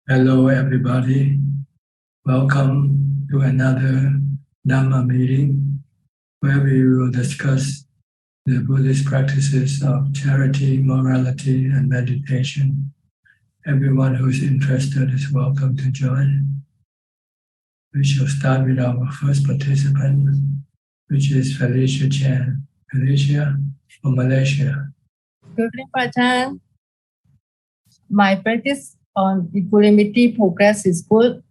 Hello, everybody. Welcome to another Dhamma meeting where we will discuss the Buddhist practices of charity, morality, and meditation. Everyone who is interested is welcome to join. We shall start with our first participant, which is Felicia Chan. Felicia from Malaysia. Good evening, Ajahn. My practice on equanimity progress is good.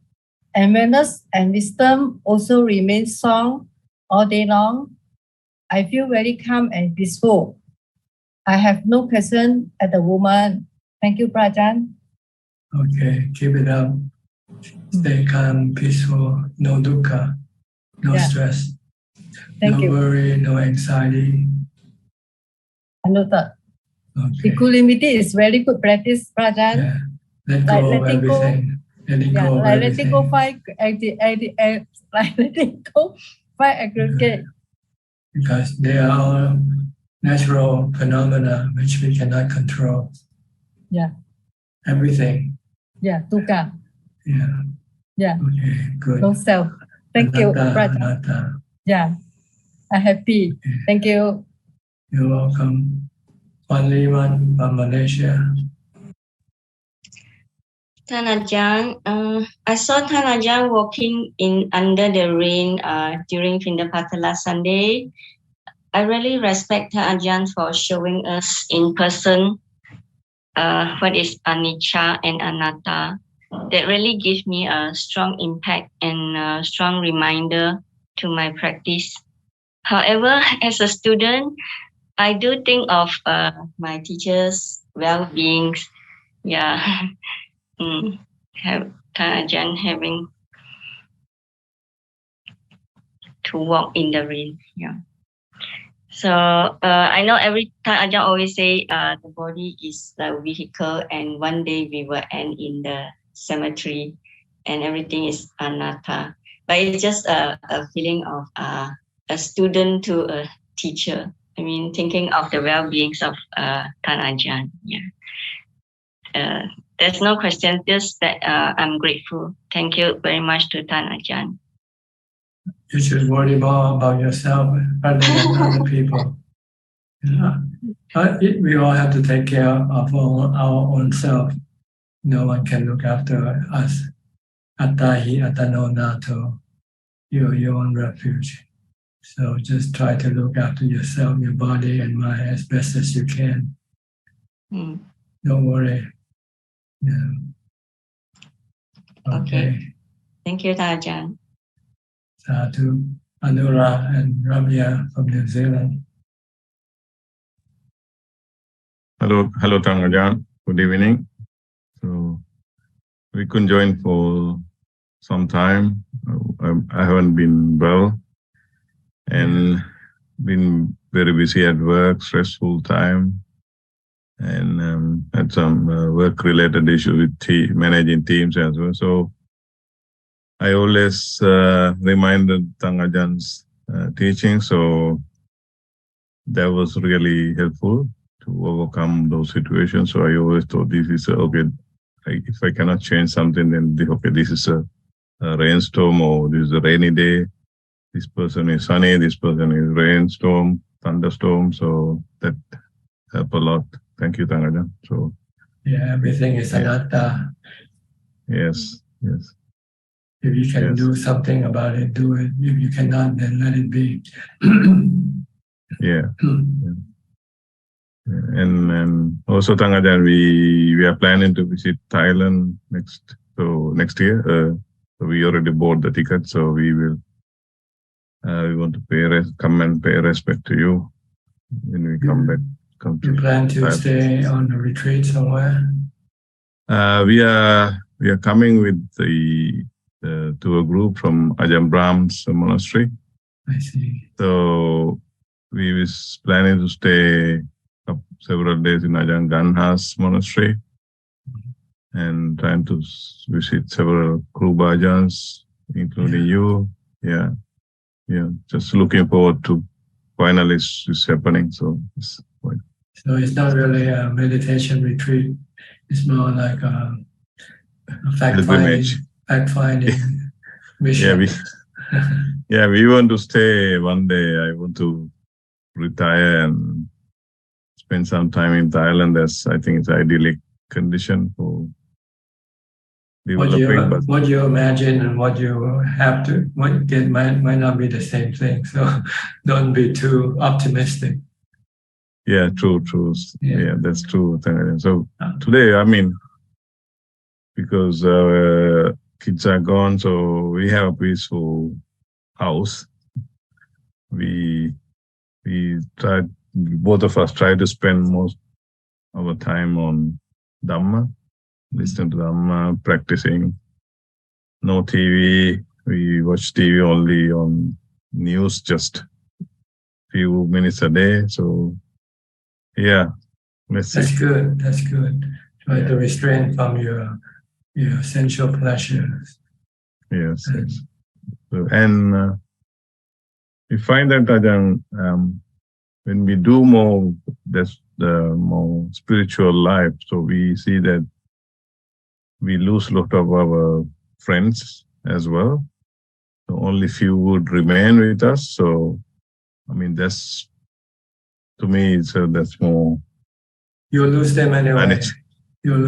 Awareness and wisdom also remain strong all day long. I feel very calm and peaceful. I have no question at the moment. Thank you, Ajahn. Okay, keep it up. Stay calm, peaceful, no dukkha, no stress, Thank no you. worry, no anxiety. Noted. Okay. Equanimity is very good practice, Ajahn. Yeah. Let go of everything. Letting go of everything. Letting go letting go fight aggregate. Because they are all natural phenomena which we cannot control. Yeah. Everything. Yeah, dukkha. Yeah. Yeah. Okay, good. No self. Thank you, Anatta. Yeah. I'm happy. Okay. Thank you. You're welcome. Only one from Malaysia. Than Ajahn, I saw Than Ajahn walking in under the rain during Pindapata last Sunday. I really respect Than Ajahn for showing us in person what is anicca and anatta. That really gives me a strong impact and a strong reminder to my practice. However, as a student, I do think of my teachers' well-being. Yeah. Have Than Ajahn having to walk in the rain. Yeah. So I know every time Ajahn always say the body is the vehicle, and one day we will end in the cemetery, and everything is anatta. But it's just a feeling of a student to a teacher. I mean, thinking of the well-beings of Than Ajahn. Yeah. There's no question, just that I'm grateful. Thank you very much to Than Ajahn. You should worry more about yourself rather than other people. Yeah. We all have to take care of our own self. No one can look after us. Attahi atano nato. You're your own refuge. So just try to look after yourself, your body and mind as best as you can. Don't worry. Yeah. Okay. Thank you, Than Ajahn. Sadhu, Anura and Ramya from New Zealand. Hello, Than Ajahn. Good evening. So we couldn't join for some time. I haven't been well and been very busy at work, stressful time, and had some work-related issues with managing teams as well. So I always reminded Than Ajah's teaching, so that was really helpful to overcome those situations. So I always thought this is okay. If I cannot change something, then this is a rainstorm, or this is a rainy day. This person is sunny. This person is rainstorm, thunderstorm. So that helped a lot. Thank you, Than Ajahn. So yeah, everything is anatta. Yes. If you can do something about it, do it. If you cannot, then let it be. Yeah. And also, Than Ajahn, we are planning to visit Thailand next year. So we already bought the ticket, so we will. We want to come and pay respect to you when we come back. You plan to stay on a retreat somewhere? We are coming with to a group from Ajahn Brahm's monastery. I see. So we was planning to stay several days in Ajahn Ganha's monastery and trying to visit several Guru Bhajans, including you. Yeah. Just looking forward to finally it's happening. So it's not really a meditation retreat. It's more like a pilgrimage. Fact-finding Yeah, mission. we want to stay one day. I want to retire and spend some time in Thailand. I think it's idyllic condition for developing. What you imagine and what you have to get might not be the same thing. So don't be too optimistic. Yeah, true. Yeah, that's true. So today, I mean, because our kids are gone, so we have a peaceful house. We tried, both of us try to spend most of our time on Dhamma, listen to Dhamma, practicing. No TV. We watch TV only on news, just few minutes a day. So yeah, That's good. Try to restrain from your sensual pleasures. Yes. So, and we find that Ajahn, when we do more, that's the more spiritual life. So we see that we lose a lot of our friends as well. So only few would remain with us. So, I mean, that's, to me, that's more. You lose them anyway. Yeah,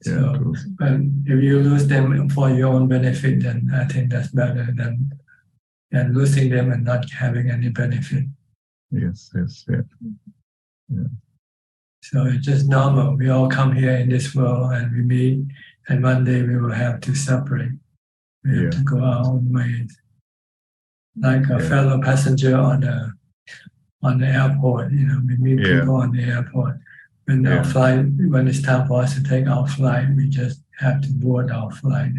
So, true. but if you lose them for your own benefit, then I think that's better than losing them and not having any benefit. Yes. Yeah. So it's just normal. We all come here in this world and we meet, and one day we will have to separate. We have to go our own ways. Like a fellow passenger on the airport, we meet people on the airport. When our flight, when it's time for us to take our flight, we just have to board our flight.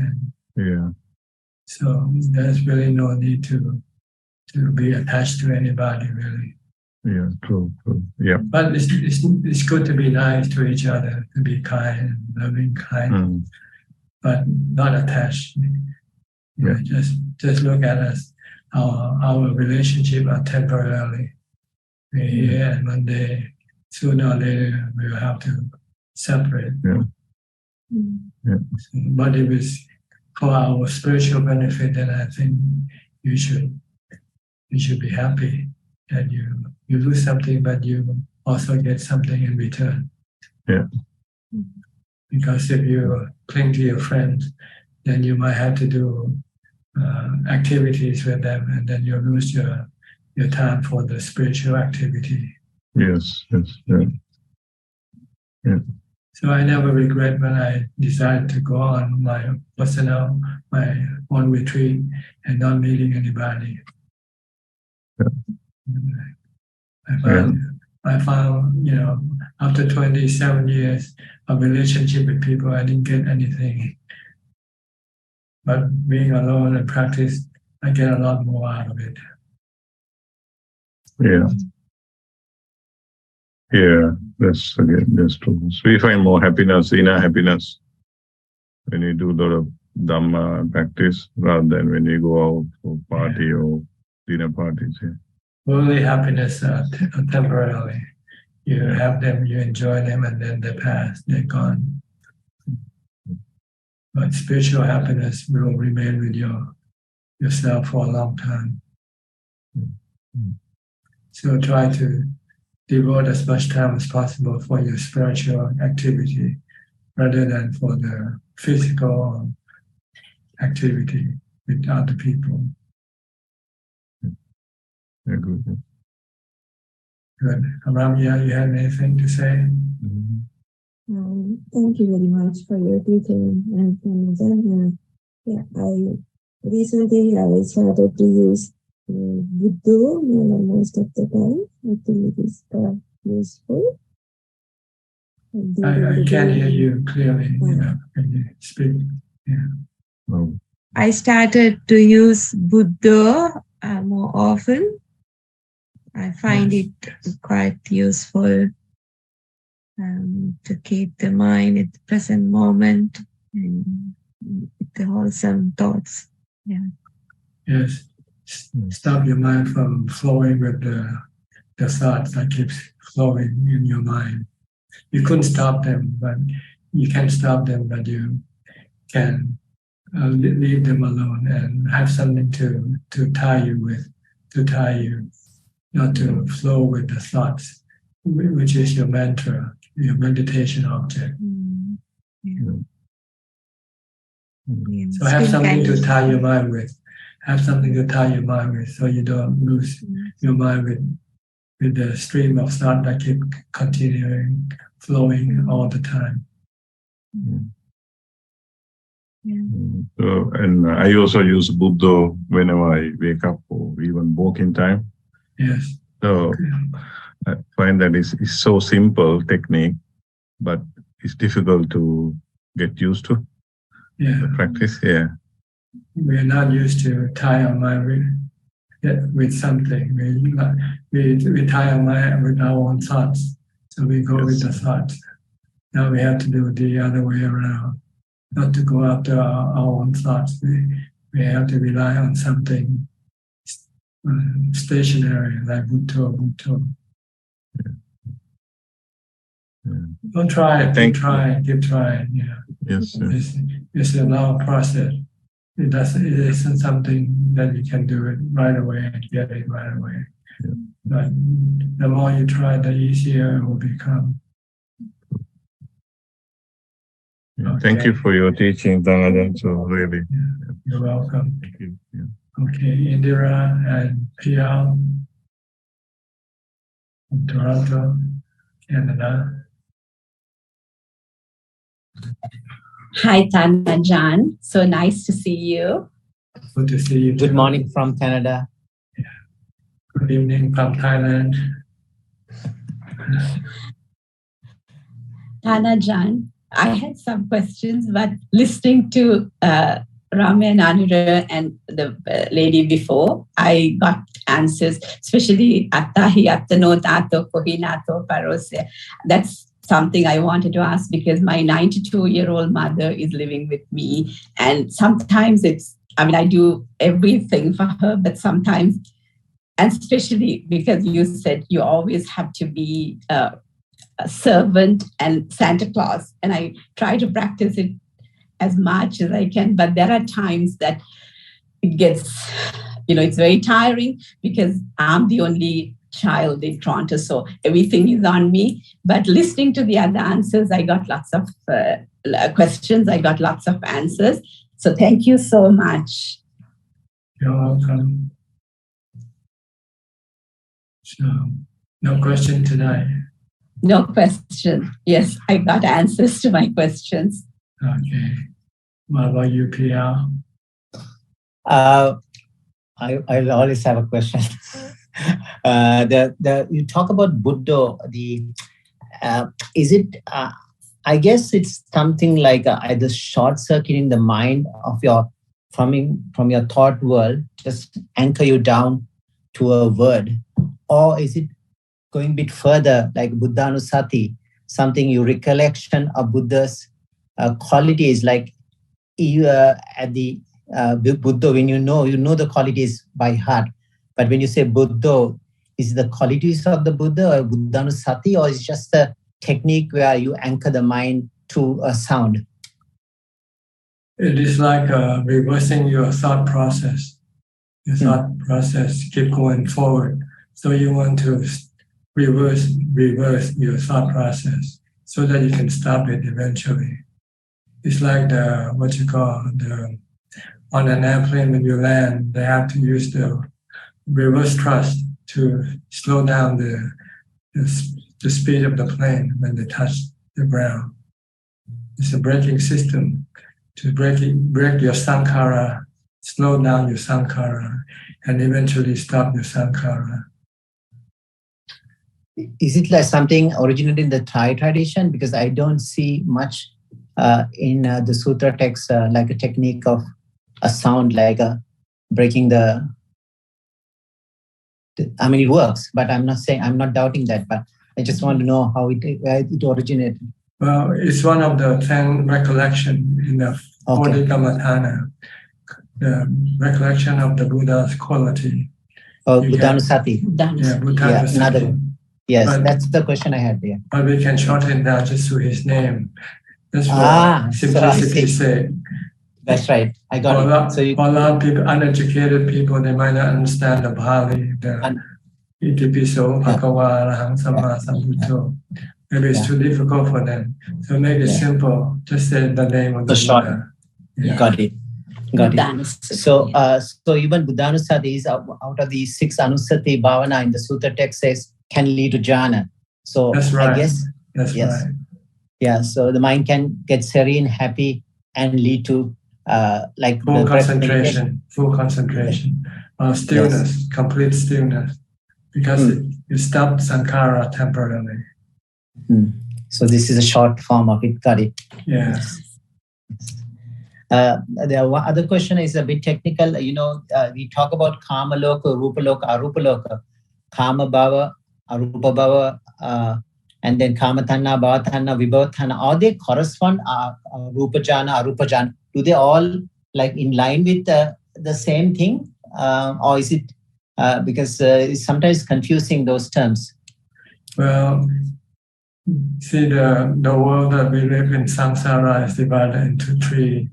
So there's really no need to be attached to anybody, really. Yeah, true. Yeah. But it's good to be nice to each other, to be kind, loving, kind, but not attached. Just look at us. Our relationship are temporarily. We're here, and one day, sooner or later, we will have to separate. But if it's for our spiritual benefit, then I think you should be happy that you lose something, but you also get something in return. Yeah. Because if you cling to your friends, then you might have to do activities with them, and then you lose your time for the spiritual activity. Yes. Yeah. So I never regret when I decided to go on my own retreat and not meeting anybody. I found, after 27 years of relationship with people, I didn't get anything. But being alone and practice, I get a lot more out of it. Yeah, that's true. So we find more happiness, inner happiness, when you do a lot of Dhamma practice rather than when you go out for party or dinner parties. Worldly happiness temporarily. You have them, you enjoy them, and then they pass, they're gone. But spiritual happiness will remain with yourself for a long time. So try to devote as much time as possible for your spiritual activity rather than for the physical activity with other people. Yeah, good. Good. Ramya, you have anything to say? Thank you very much for your teaching. And I recently started to use Buddha most of the time. I think it is useful. I can't hear you clearly. Can you speak? I started to use Buddha more often. I find it quite useful to keep the mind at the present moment and with the wholesome thoughts. Yes. Stop your mind from flowing with the thoughts that keeps flowing in your mind. You couldn't stop them, but you can't stop them, but you can leave them alone and have something to tie you, not to flow with the thoughts, which is your mantra, your meditation object. So have something to tie your mind with. Have something to tie your mind with, so you don't lose your mind with the stream of thought that keep continuing, flowing all the time. So, and I also use Buddha whenever I wake up or even walking time. Yes. So I find that it's so simple technique, but it's difficult to get used to. The practice. We are not used to tie our mind with something. We tie our mind with our own thoughts. So we go with the thoughts. Now we have to do the other way around. Not to go after our own thoughts. We have to rely on something stationary like Buddha. Don't try it. Keep trying. Yeah. Yes. It's a long process. It isn't something that you can do it right away and get it right away. Yeah. But the more you try, the easier it will become. Yeah. Okay. Thank you for your teaching, Ajahn. So really, you're welcome. Thank you. Yeah. Okay, Indira and Pia from Toronto, Canada. Hi, Ajahn. So nice to see you. Good to see you. Good morning from Canada. Yeah. Good evening from Thailand. Ajahn, I had some questions, but listening to Rame and Anura and the lady before, I got answers, especially Attahi Attano Tato Kohinato Parose. That's something I wanted to ask because my 92-year-old mother is living with me. And sometimes I do everything for her, but sometimes, and especially because you said you always have to be a servant and Santa Claus. And I try to practice it as much as I can, but there are times that it gets, it's very tiring because I'm the only child in Toronto, so everything is on me. But listening to the other answers, I got lots of questions, I got lots of answers. So thank you so much. You're welcome. So, no question tonight? No question. Yes, I got answers to my questions. Okay. What about you, Pia? I always have a question. You talk about Buddha. Is it? I guess it's something like either short circuiting the mind of from your thought world, just anchor you down to a word, or is it going a bit further, like Buddhanusati, something you recollection of Buddha's qualities, like you at the Buddha, when you know the qualities by heart. But when you say Buddha, is it the qualities of the Buddha or Buddhanusati, or is it just a technique where you anchor the mind to a sound? It is like reversing your thought process. Your thought process keep going forward. So you want to reverse your thought process so that you can stop it eventually. It's like on an airplane when you land, they have to use the reverse thrust to slow down the speed of the plane when they touch the ground. It's a braking system to break your sankhara, slow down your sankhara, and eventually stop your sankhara. Is it like something originated in the Thai tradition? Because I don't see much in the sutra text like a technique of a sound, like breaking the. I mean, it works, but I'm not doubting that. But I just want to know where it originated. Well, it's one of the 10 recollection in the 40 Kammatthana, the recollection of the Buddha's quality. Oh, Buddhanusati. Yeah, Buddhanusati. Another one. Yes, that's the question I had there. But we can shorten it down just to his name. Just for simplicity's sake. That's right. I got For it. a lot of people, uneducated people, they might not understand the Pali, the Itipiso, Bhagava, Arahang, Samma, Sambuddho. Maybe it's too difficult for them. So make it simple. Just say the name of the Buddha. Yeah. Got it. So, so even Buddhanusati is out of the 6 Anusati Bhavana in the Sutra text says can lead to jhana. So that's right. I guess that's right. Yeah. So the mind can get serene, happy, and lead to like full concentration, stillness, complete stillness, because it stops sankhara temporarily. So this is a short form of it. Got it. Yes. The other question is a bit technical. We talk about Kama Loka, Rupa Loka, Arupa Loka, Kama Bhava, Arupa Bhava, and then Kama Tanna, Bhava Tanna, Vibhava Tanna. All they correspond Rupa Jhana, Arupa Jhana. Do they all like in line with the same thing, or is it because it's sometimes confusing those terms? Well, see, the world that we live in, samsara, is divided into three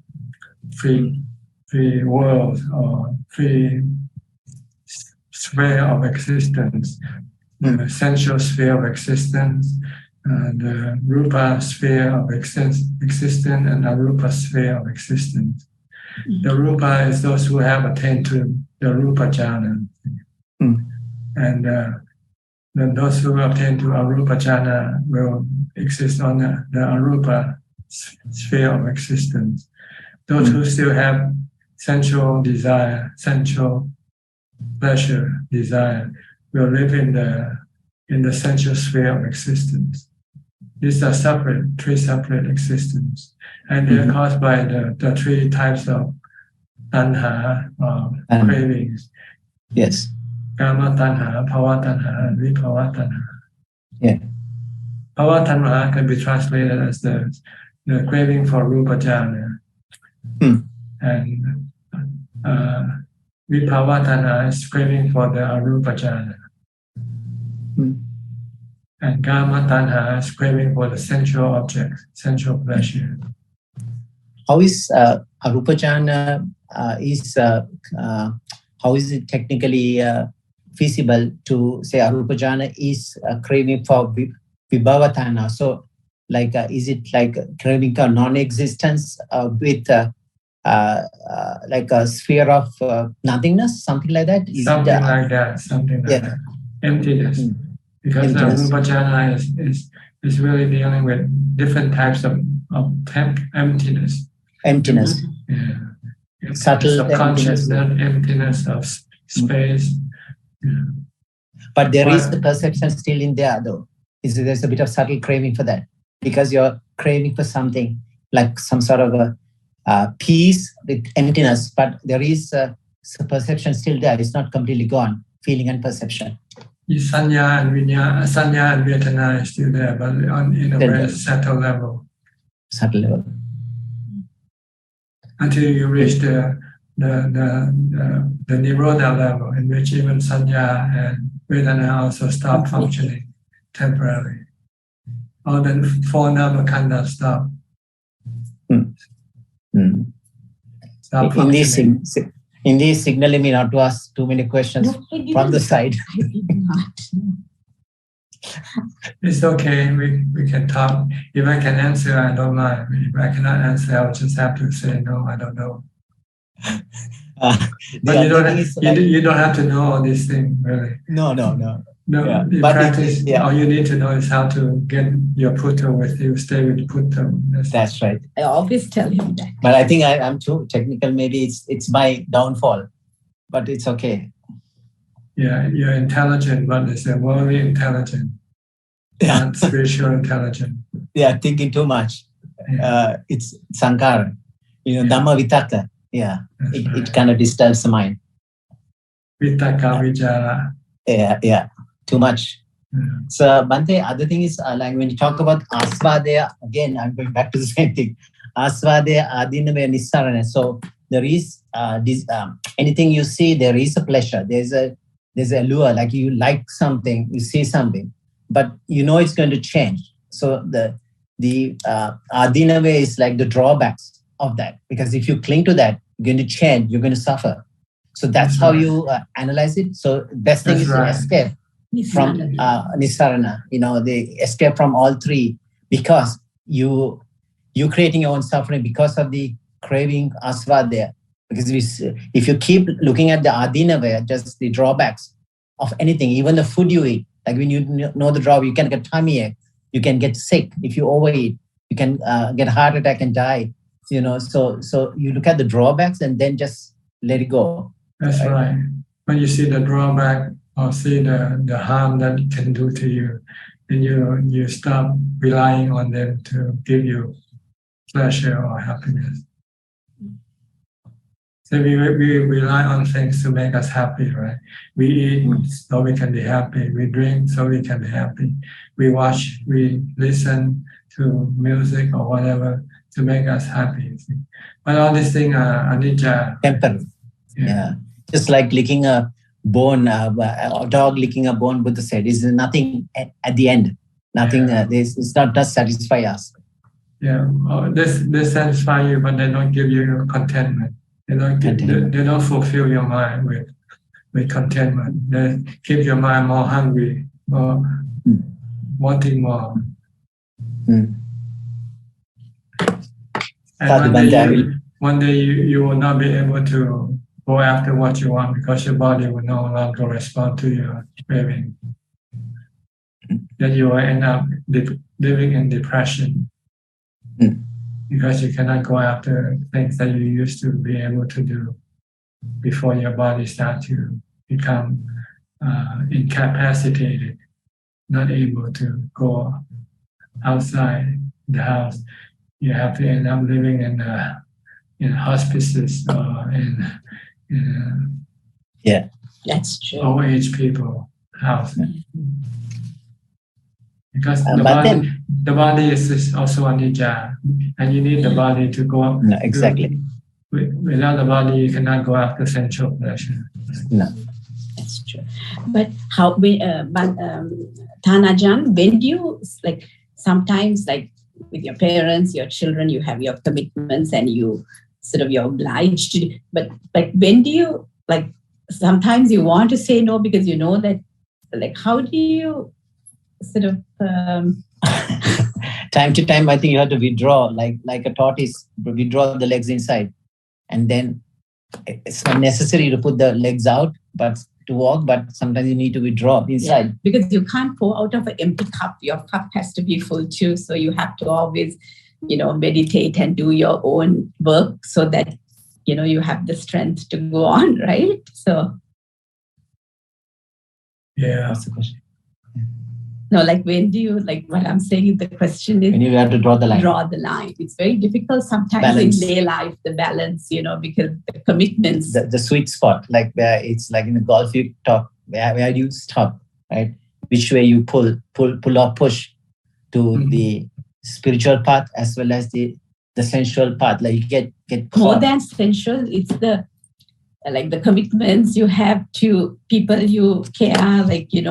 worlds or 3 sphere of existence. The essential sphere of existence, the rupa sphere of existence, and arupa sphere of existence. The rupa is those who have attained to the rupa jhana, and then those who attain to arupa jhana will exist on the arupa sphere of existence. Those who still have sensual desire, sensual pleasure, desire, will live in the sensual sphere of existence. These are 3 separate existences, and they are caused by the 3 types of tanha, cravings. Yes. Kama tanha, bhava tanha, and vibhava tanha. Yeah. Bhava tanha can be translated as the craving for rupa jhana, and vibhava tanha is craving for the arupa jhana. And Kama Tanha is craving for the sensual objects, sensual pleasure. How is Arupa Jhana how is it technically feasible to say Arupa Jhana is craving for Vibhava Tanha? So, like, is it like craving for non-existence with like a sphere of nothingness, something like that? Something like that. Emptiness. Because the Rupa Jhana is really dealing with different types of emptiness. Emptiness. Yeah. Subtle subconsciousness, emptiness of space. Yeah. But there is the perception still in there, though. There's a bit of subtle craving for that, because you're craving for something like some sort of a peace with emptiness, but there is a perception still there. It's not completely gone, feeling and perception. Sanya and Vedana is still there, but in a very subtle level. Subtle level. Until you reach the Nirodha level, in which even Sanya and Vedana also stop functioning temporarily. All the 4 Namakanda stop. Stop functioning. In this, signaling me not to ask too many questions from the side. I did not. It's okay. We can talk. If I can answer, I don't mind. If I cannot answer, I'll just have to say no. I don't know. But you don't have to know all these things, really. No. No, in practice, all you need to know is how to get your putta with you, stay with putta. That's right. I always tell him that. But I think I'm too technical. Maybe it's my downfall, but it's okay. Yeah, you're intelligent, but it's a worldly intelligent, not spiritual intelligent. Yeah, thinking too much. It's sankhara, Dhamma vitaka. Yeah, it kind of disturbs the mind. Vitaka vichara. Yeah. Too much. So, Bhante, other thing is like when you talk about asvadaya, again, I'm going back to the same thing. Asvadaya, adinamaya, nissarana. So there is anything you see, there is a pleasure. There's a lure, like you like something, you see something, but you know it's going to change. So the adinava is like the drawbacks of that. Because if you cling to that, you're going to change, you're going to suffer. So that's how you analyze it. So best thing is to escape from nisarana, the escape from all three, because you creating your own suffering because of the craving asva there. Because if you keep looking at the adinava, just the drawbacks of anything, even the food you eat, like when you know the drawback, you can get tummy ache, you can get sick if you overeat, you can get a heart attack and die. So you look at the drawbacks and then just let it go. That's right. When you see the drawback or see the harm that it can do to you, then you stop relying on them to give you pleasure or happiness. So we rely on things to make us happy, right? We eat so we can be happy. We drink so we can be happy. We watch, we listen to music or whatever to make us happy. But all these things are anicca. Temporary. Yeah. Just like licking a bone, a dog licking a bone, Buddha said, is nothing at the end. Nothing, it's not just satisfy us. Yeah, they satisfy you, but they don't give you contentment. They don't fulfill your mind with contentment. They keep your mind more hungry, more wanting more. And one day you will not be able to go after what you want because your body will no longer respond to your craving. Then you will end up living in depression because you cannot go after things that you used to be able to do before your body starts to become incapacitated, not able to go outside the house. You have to end up living in hospices or in that's true. old age people house. Because the body is also anicca, and you need the body to go up. No, exactly. Without the body, you cannot go after sensual pleasure. No, that's true. But Thanajan, when do you sometimes with your parents, your children, you have your commitments and you're obliged to. But when do you sometimes you want to say no because you know that how do you time to time, I think you have to withdraw like a tortoise, withdraw the legs inside, and then it's not necessary to put the legs out, but to walk. But sometimes you need to withdraw inside because you can't pour out of an empty cup. Your cup has to be full too. So you have to always, meditate and do your own work so that you have the strength to go on, right? So that's the question. No, when do you, what I'm saying, the question is... When you have to draw the line. Draw the line. It's very difficult sometimes balance. In day life, the balance, because the commitments... The sweet spot, where it's in the golf you talk, where do you stop, right? Which way you pull or push to the spiritual path as well as the sensual path. You get caught. More than sensual, it's the commitments you have to people you care,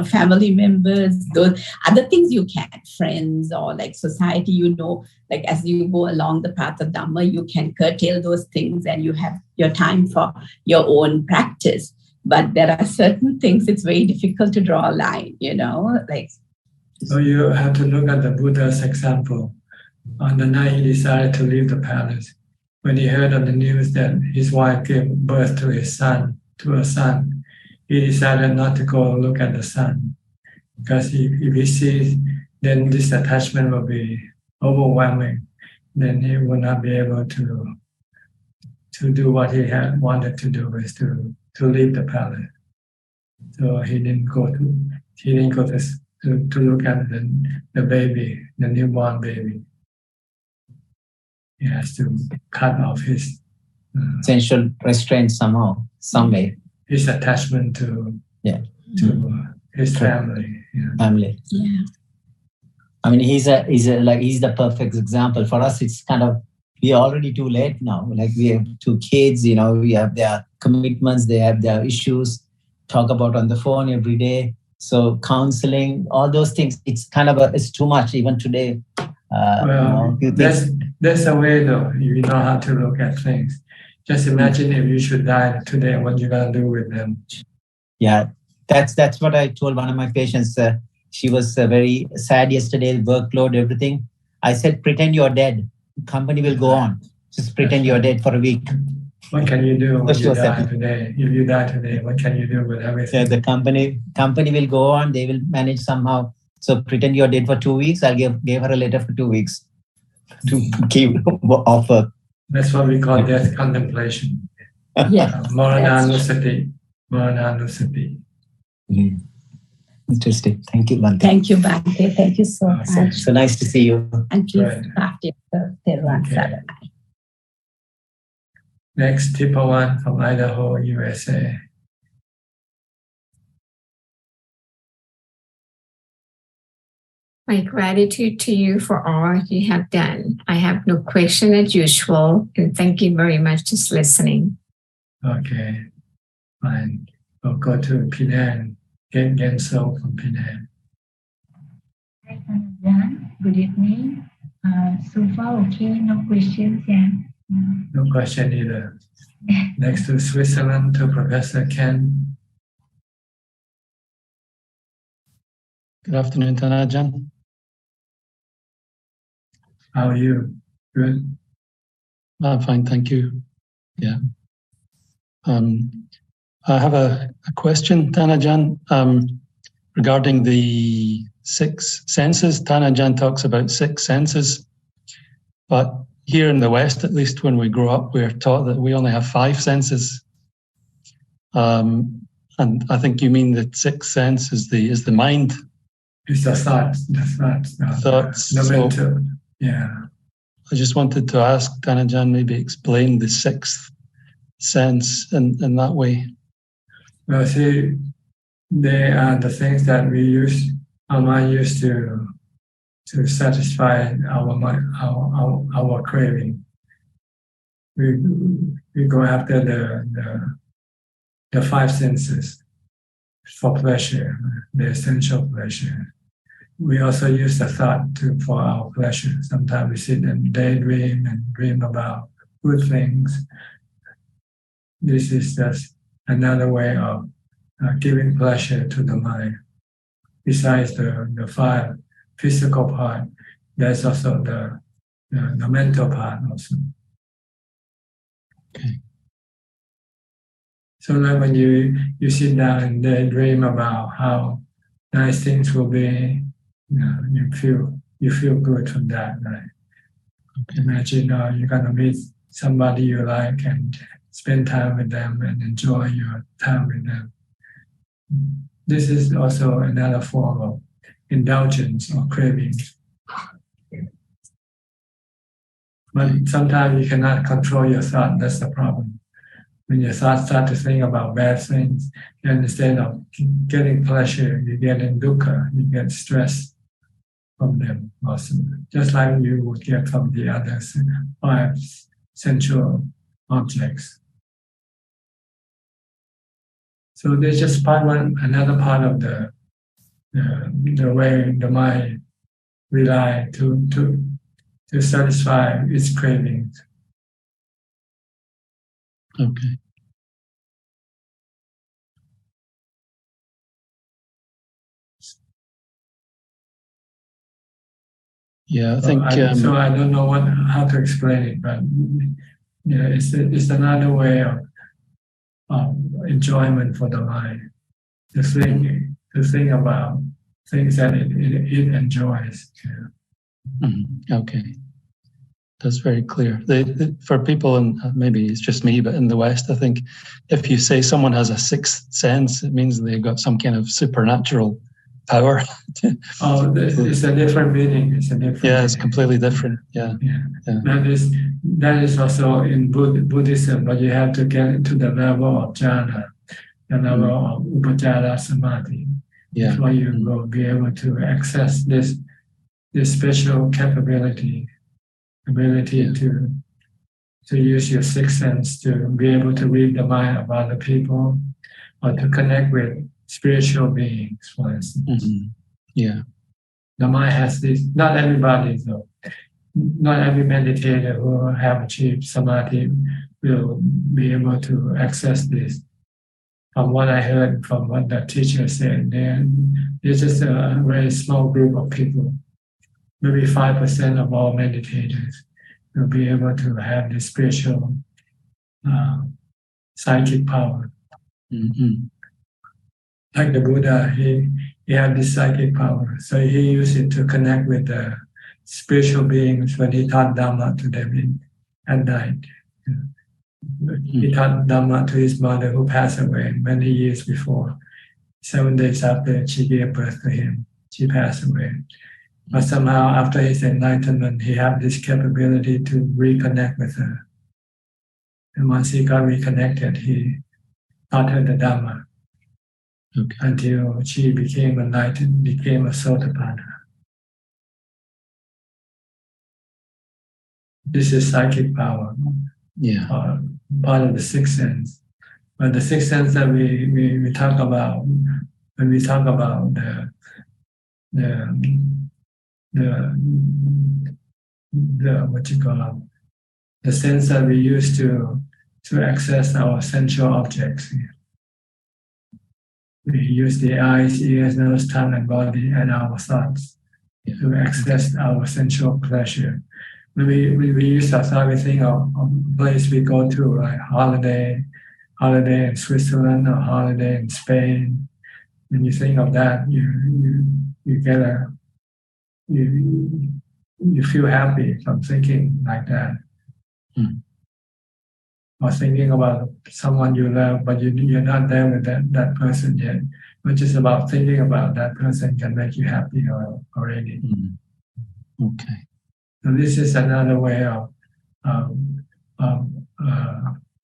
family members, those other things you can, friends or society, as you go along the path of Dhamma, you can curtail those things and you have your time for your own practice. But there are certain things it's very difficult to draw a line, So you have to look at the Buddha's example. On the night he decided to leave the palace, when he heard on the news that his wife gave birth to a son, he decided not to go look at the son. Because if he sees, then this attachment will be overwhelming. Then he will not be able to do what he had wanted to do, is to leave the palace. So he didn't go to look at the baby, the newborn baby. He has to cut off his sensual restraint somehow, some way. His attachment to his family. Family. Yeah. I mean, he's the perfect example. For us, it's we're already too late now. We have 2 kids, we have their commitments, they have their issues, talk about on the phone every day. So counseling, all those things, it's it's too much. Even today, Well, that's a way though. You know how to look at things. Just imagine if you should die today, what you're gonna do with them. Yeah, that's what I told one of my patients. She was very sad yesterday, workload, everything. I said, pretend you're dead. Company will go on. Just pretend you're dead for a week. What can you do when you die today? If you die today, what can you do with everything? Yeah, the company will go on. They will manage somehow. So pretend you're dead for 2 weeks. I gave her a letter for 2 weeks to keep offer. That's what we call death contemplation. Yes. Marananusati. Marananusati. Interesting. Thank you, Bhante. Thank you, Bhante. Thank you so much. So nice to see you. And please practice the Theruvan Saranai. Next, Tipawan from Idaho, USA. My gratitude to you for all you have done. I have no question as usual, and thank you very much just listening. Okay, fine. We'll go to Penang. Genso from Penang. Hi, Ajahn. Good evening. So far, okay, no questions. Yeah. No question either. Next to Switzerland, to Professor Ken. Good afternoon, Ajahn. How are you? Good? I'm fine, thank you. Yeah. I have a question, Ajahn, regarding the 6 senses. Ajahn talks about 6 senses, but here in the West, at least when we grow up, we're taught that we only have 5 senses. And I think you mean the 6th sense is the mind. It's the thoughts. The mental. Yeah. I just wanted to ask Ajahn, maybe explain the 6th sense in that way. Well, see, they are the things that we use, our mind used to satisfy our craving. We go after the 5 senses for pleasure, the essential pleasure. We also use the thought for our pleasure. Sometimes we sit and daydream and dream about good things. This is just another way of giving pleasure to the mind. Besides the 5 physical part, there's also the mental part also. Okay. So that when you sit down and daydream about how nice things will be, you feel good from that, right? Okay. Imagine you're gonna meet somebody you like and spend time with them and enjoy your time with them. This is also another form of indulgence or craving. But sometimes you cannot control your thought. That's the problem. When your thoughts start to think about bad things, then instead of getting pleasure, you get in dukkha, you get stress from them also. Just like you would get from the other 5 sensual objects. So there's just another part of the way the mind rely to satisfy its cravings. Okay. Yeah, I think. So I don't know how to explain it, but it's another way of enjoyment for the mind. To think about things that it enjoys. Yeah. Okay. That's very clear. For people, and maybe it's just me, but in the West, I think if you say someone has a 6th sense, it means they've got some kind of supernatural power. It's a different meaning. It's it's completely different. Yeah. That is also in Buddhism, but you have to get to the level of jhana, the level of upajjhara samadhi, before you will be able to access this special ability to use your 6th sense to be able to read the mind of other people or to connect with spiritual beings, for instance. Yeah. The mind has this, not everybody though, not every meditator who have achieved samadhi will be able to access this. From what I heard, from what the teacher said, there's just a very small group of people, maybe 5% of all meditators will be able to have this spiritual psychic power. Mm-hmm. Like the Buddha, he had this psychic power, so he used it to connect with the spiritual beings when he taught Dhamma to them at night. He taught Dhamma to his mother who passed away many years before. 7 days after she gave birth to him, she passed away. But somehow after his enlightenment, he had this capability to reconnect with her. And once he got reconnected, he taught her the Dhamma until she became enlightened, became a Sotapanna. This is psychic power, part of the sixth sense. But the sixth sense that we talk about when we talk about the sense that we use to access our sensual objects. We use the eyes, ears, nose, tongue, and body, and our thoughts to access our sensual pleasure. When we use our thought, we think of a place we go to, like holiday in Switzerland or holiday in Spain. When you think of that, you feel happy from thinking like that. Or thinking about someone you love, but you're not there with that person yet. But just about thinking about that person can make you happy already. Okay. So this is another way of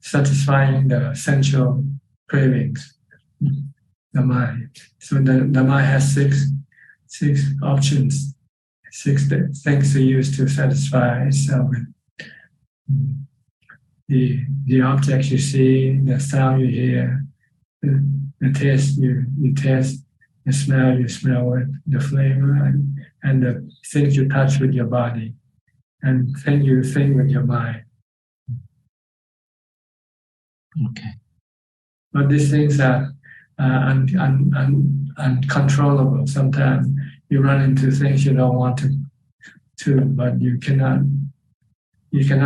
satisfying the sensual cravings, the mind. So the mind has six options, 6 things to use to satisfy itself with. The objects you see, the sound you hear, the taste you taste, the smell you smell with, the flavor, and the things you touch with your body, and things you think with your mind. Okay. But these things are uncontrollable. Sometimes you run into things you don't want to, but you cannot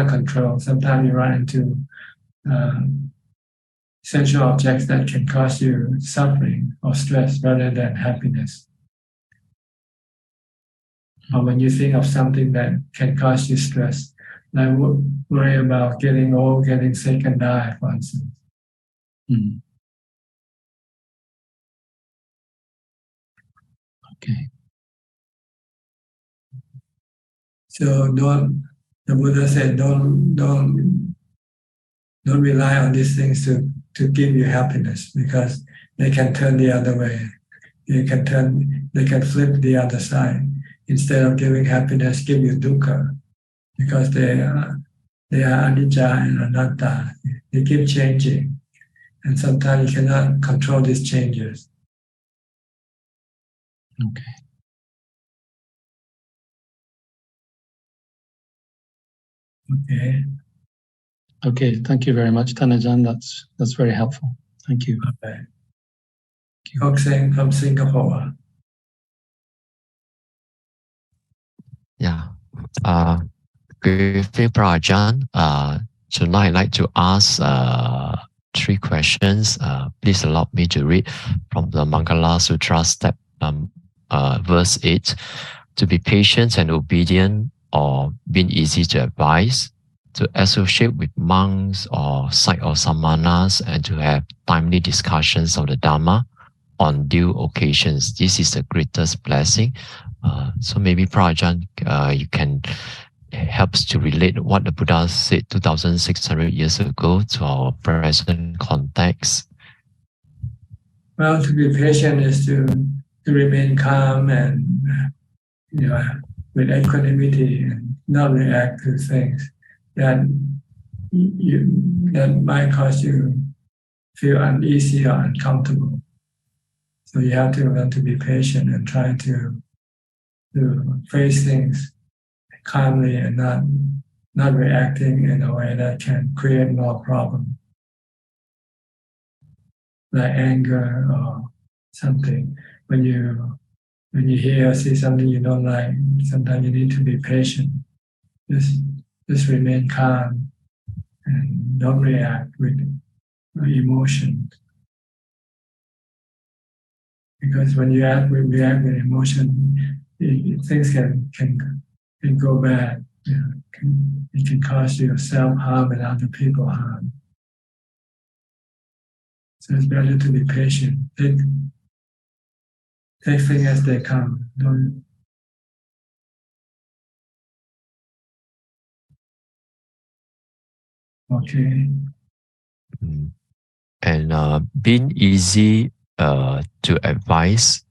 control. Sometimes you run into sensual objects that can cause you suffering or stress rather than happiness. Or when you think of something that can cause you stress, like worry about getting old, getting sick, and die, for instance. Okay. So the Buddha said, don't rely on these things to give you happiness, because they can turn the other way. They can flip the other side. Instead of giving happiness, give you dukkha, because they are anicca and anatta. They keep changing, and sometimes you cannot control these changes. Okay. Okay. Okay. Thank you very much, Thanajan. That's very helpful. Thank you. Okay. Kokseng from Singapore. Yeah. Good evening, Ajahn. Tonight I'd like to ask 3 questions. Please allow me to read from the Mangala Sutra, verse 8. To be patient and obedient, or being easy to advise, to associate with monks or sight or samanas, and to have timely discussions of the Dhamma on due occasions. This is the greatest blessing. So maybe Ajahn, you can help us to relate what the Buddha said 2,600 years ago to our present context. Well, to be patient is to remain calm and with equanimity and not react to things that might cause you feel uneasy or uncomfortable. So you have to learn to be patient and try to face things calmly and not reacting in a way that can create more problems, like anger or something. When you hear or see something you don't like, sometimes you need to be patient. Just remain calm and don't react with emotion. Because when you react with emotion, things can go bad. It can cause you self-harm and other people harm. So it's better to be patient. Take things as they come. Don't. Okay. And being easy to advise.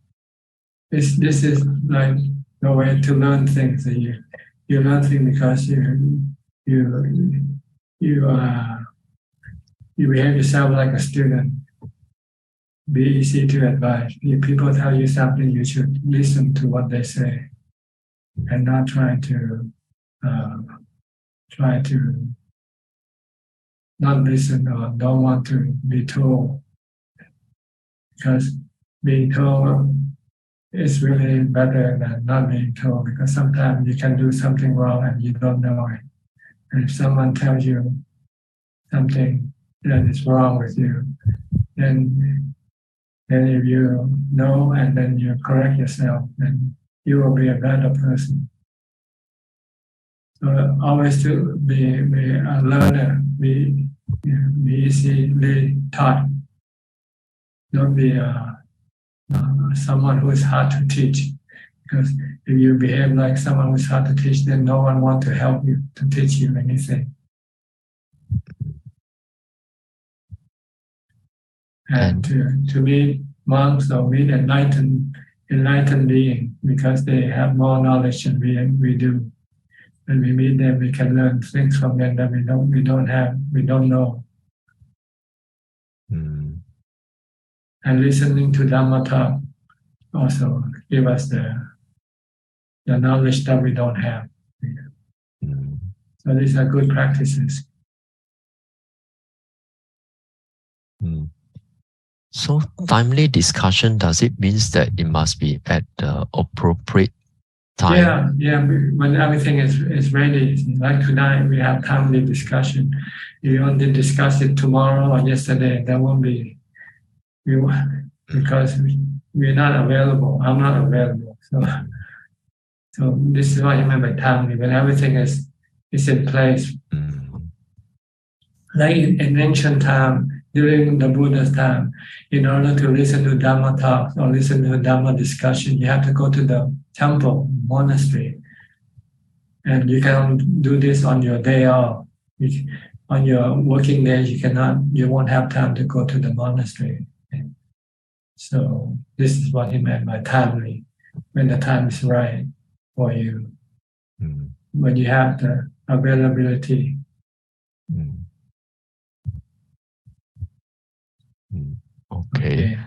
This is like the way to learn things. You learn things because you behave yourself like a student. Be easy to advise. If people tell you something, you should listen to what they say, and not try to not listen or don't want to be told. Because being told is really better than not being told. Because sometimes you can do something wrong and you don't know it. And if someone tells you something that is wrong with you, then if you know and then you correct yourself, then you will be a better person. So always to be a learner, be easily taught. Don't be someone who is hard to teach. Because if you behave like someone who is hard to teach, then no one wants to help you, to teach you anything. And to meet monks or meet enlightened beings, because they have more knowledge than we do. When we meet them, we can learn things from them that we don't know. And listening to Dhamma talk also give us the knowledge that we don't have. So these are good practices. So timely discussion, does it mean that it must be at the appropriate time? Yeah. When everything is ready, like tonight, we have timely discussion. If you want to discuss it tomorrow or yesterday, that won't be. Because we're not available. I'm not available. So this is what you mean by timely. When everything is in place. Like in ancient time, during the Buddha's time, in order to listen to Dhamma talks or listen to Dhamma discussion, you have to go to the temple, monastery. And you can do this on your day off. On your working days, you won't have time to go to the monastery. So this is what he meant by timely, when the time is right for you, when you have the availability. Okay.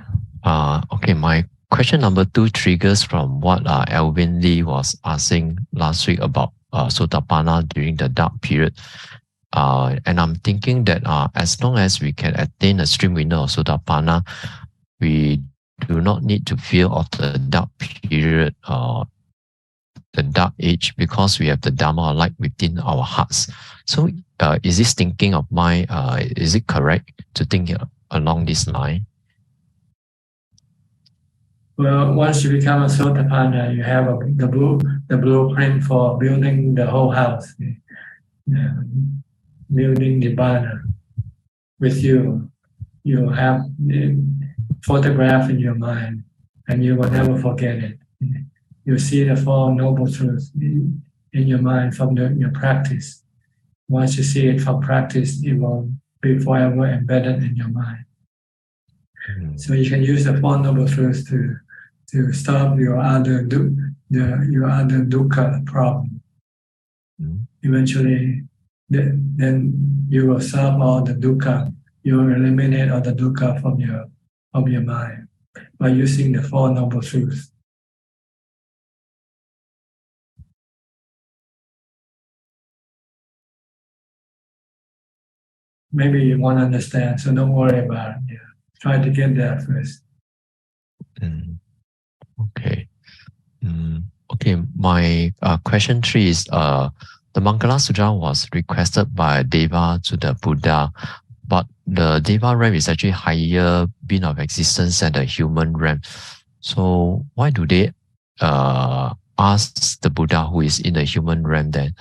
Okay. My question number 2 triggers from what Alvin Lee was asking last week about Sotapanna during the dark period. And I'm thinking that as long as we can attain a stream winner of Sotapanna, we do not need to fear of the dark period or the dark age, because we have the Dhamma light within our hearts. So is this thinking of mine, is it correct to think along this line? Well, once you become a Sotapanna, you have the blueprint for building the whole house, building Nibbana with you. You have the photograph in your mind, and you will never forget it. You see the Four Noble Truths in your mind from your practice. Once you see it from practice, it will be forever embedded in your mind. So you can use the Four Noble Truths to stop your other dukkha problem. Eventually, then you will solve all the dukkha. You will eliminate all the dukkha from your mind by using the Four Noble Truths. maybe you won't understand, so don't worry about it. Yeah. Try to get there first. Okay. Okay, my question 3 is the Mangala Sutra was requested by Deva to the Buddha, but the Deva realm is actually higher being of existence than the human realm. So why do they ask the Buddha who is in the human realm then?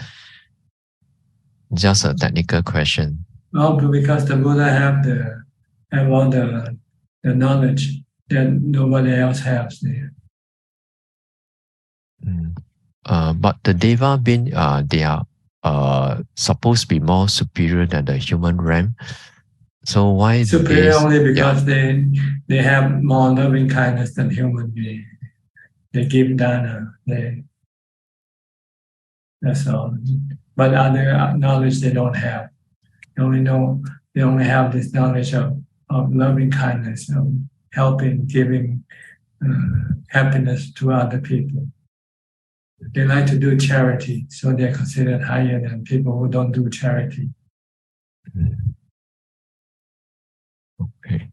Just a technical question. Well, because the Buddha have all the knowledge that nobody else has there. But the Deva being they are supposed to be more superior than the human realm. So why superior only because they have more loving kindness than human beings. They give dana. That's all. But other knowledge they don't have. They only have this knowledge of loving kindness, of helping, giving happiness to other people. They like to do charity, so they're considered higher than people who don't do charity. Okay.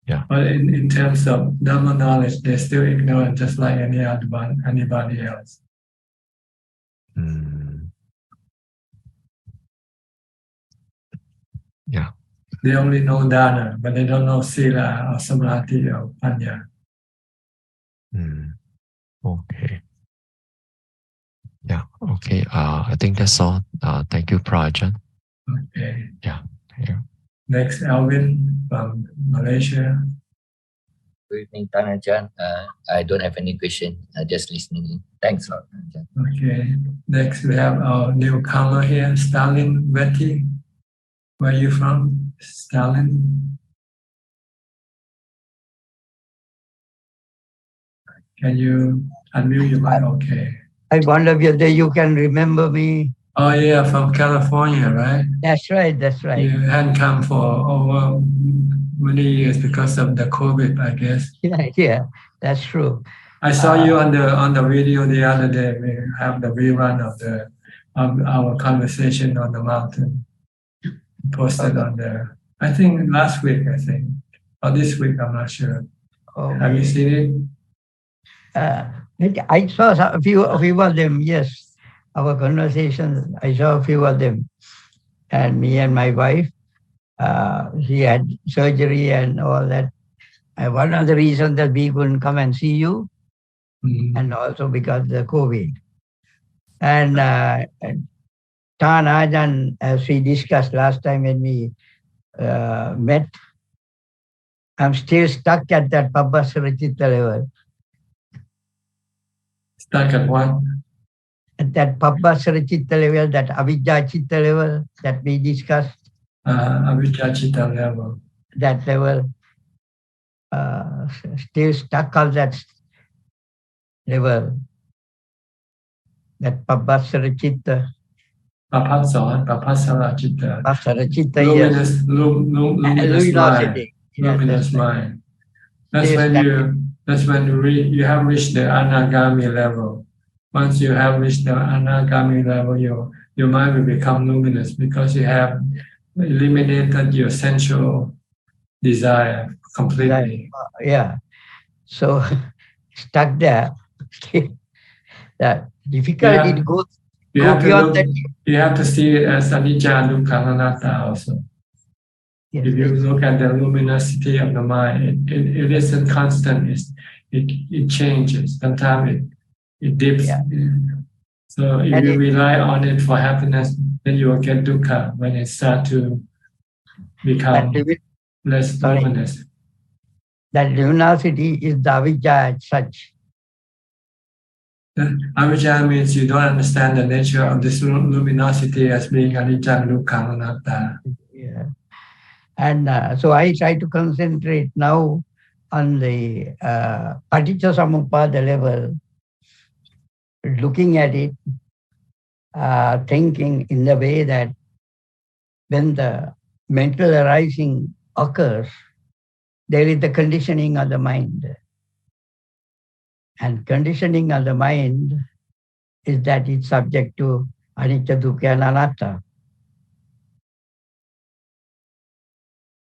Yeah. But in terms of Dhamma knowledge, they're still ignorant, just like anybody else. Yeah. They only know dana, but they don't know sila or samadhi or panya. Okay. Yeah. Okay. I think that's all. Thank you, Prajan. Okay. Yeah. Yeah. Next, Alvin from Malaysia. Good evening, Ajahn. I don't have any question. Just listening in. Thanks a lot, Ajahn. Okay. Next, we have our newcomer here, Stalin Veti. Where are you from, Stalin? Can you unmute your mic? Okay. I wonder whether you can remember me. Oh yeah, from California, right? That's right. That's right. You hadn't come for over many years because of the COVID, I guess. Yeah, that's true. I saw you on the video the other day. We have the rerun of our conversation on the mountain posted on there. I think last week, or this week, I'm not sure. Okay. Have you seen it? I saw a few of them. Yes, our conversations. I saw a few of them, and me and my wife. She had surgery and all that. One of the reasons that we couldn't come and see you, and also because of the COVID. And Tan Ajahn, as we discussed last time when we met, I'm still stuck at that Pabbasara Chitta level. Stuck at what? At that Pabbasara Chitta level, that Avijja Chitta level that we discussed. Avijja Chitta level. That level. Still stuck on that level. That Pabbasara Chitta. Pabbasara Chitta. Pabbasara Chitta, luminous, yes. Luminous mind. Luminous mind. That's when you have reached the anagami level. Once you have reached the anagami level, your mind will become luminous because you have eliminated your sensual desire completely. Yeah. So stuck there. That difficulty to go beyond that. You have to see it as anicca, dukkha, anatta also. Yes, if you look at the luminosity of the mind, it isn't constant. It changes. Sometimes it dips. Yeah. So if you rely on it for happiness, then you will get dukkha when it starts to become less luminous. That luminosity is the avijja as such. Avijja means you don't understand the nature of this luminosity as being anicca, dukkha, anatta. Yeah. And so I try to concentrate now on the Paticca Samuppada level, looking at it, thinking in the way that when the mental arising occurs, there is the conditioning of the mind. And conditioning of the mind is that it's subject to anicca, dukkha, and anatta.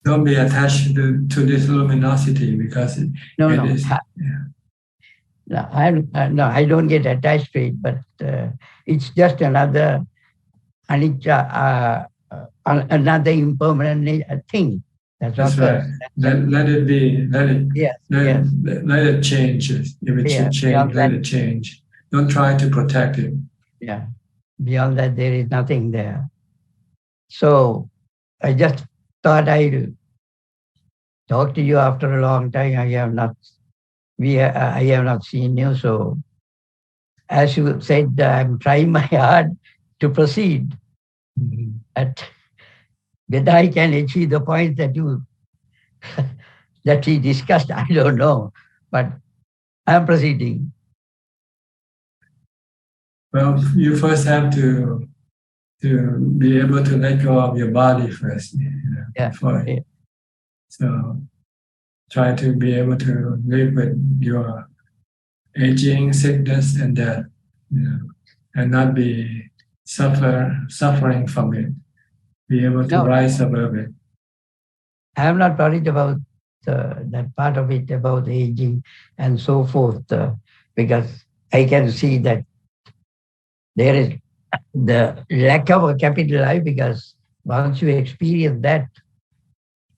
don't be attached to this luminosity because it is. No, I don't get attached to it, but it's just another anicca, another impermanent thing. That's right. Let it be. Let it change. If it should change, let it change. Don't try to protect it. Yeah. Beyond that, there is nothing there. So I just thought I'd talk to you after a long time. I have not seen you. So as you said, I'm trying my hard to proceed. Mm-hmm. Whether I can achieve the point that we discussed, I don't know. But I'm proceeding. Well, you first have to be able to let go of your body first. So try to be able to live with your aging, sickness, and death, and not be suffering from it. Be able to rise above it. I am not worried about that part of it, about aging and so forth, because I can see that there is the lack of a capital I, because once you experience that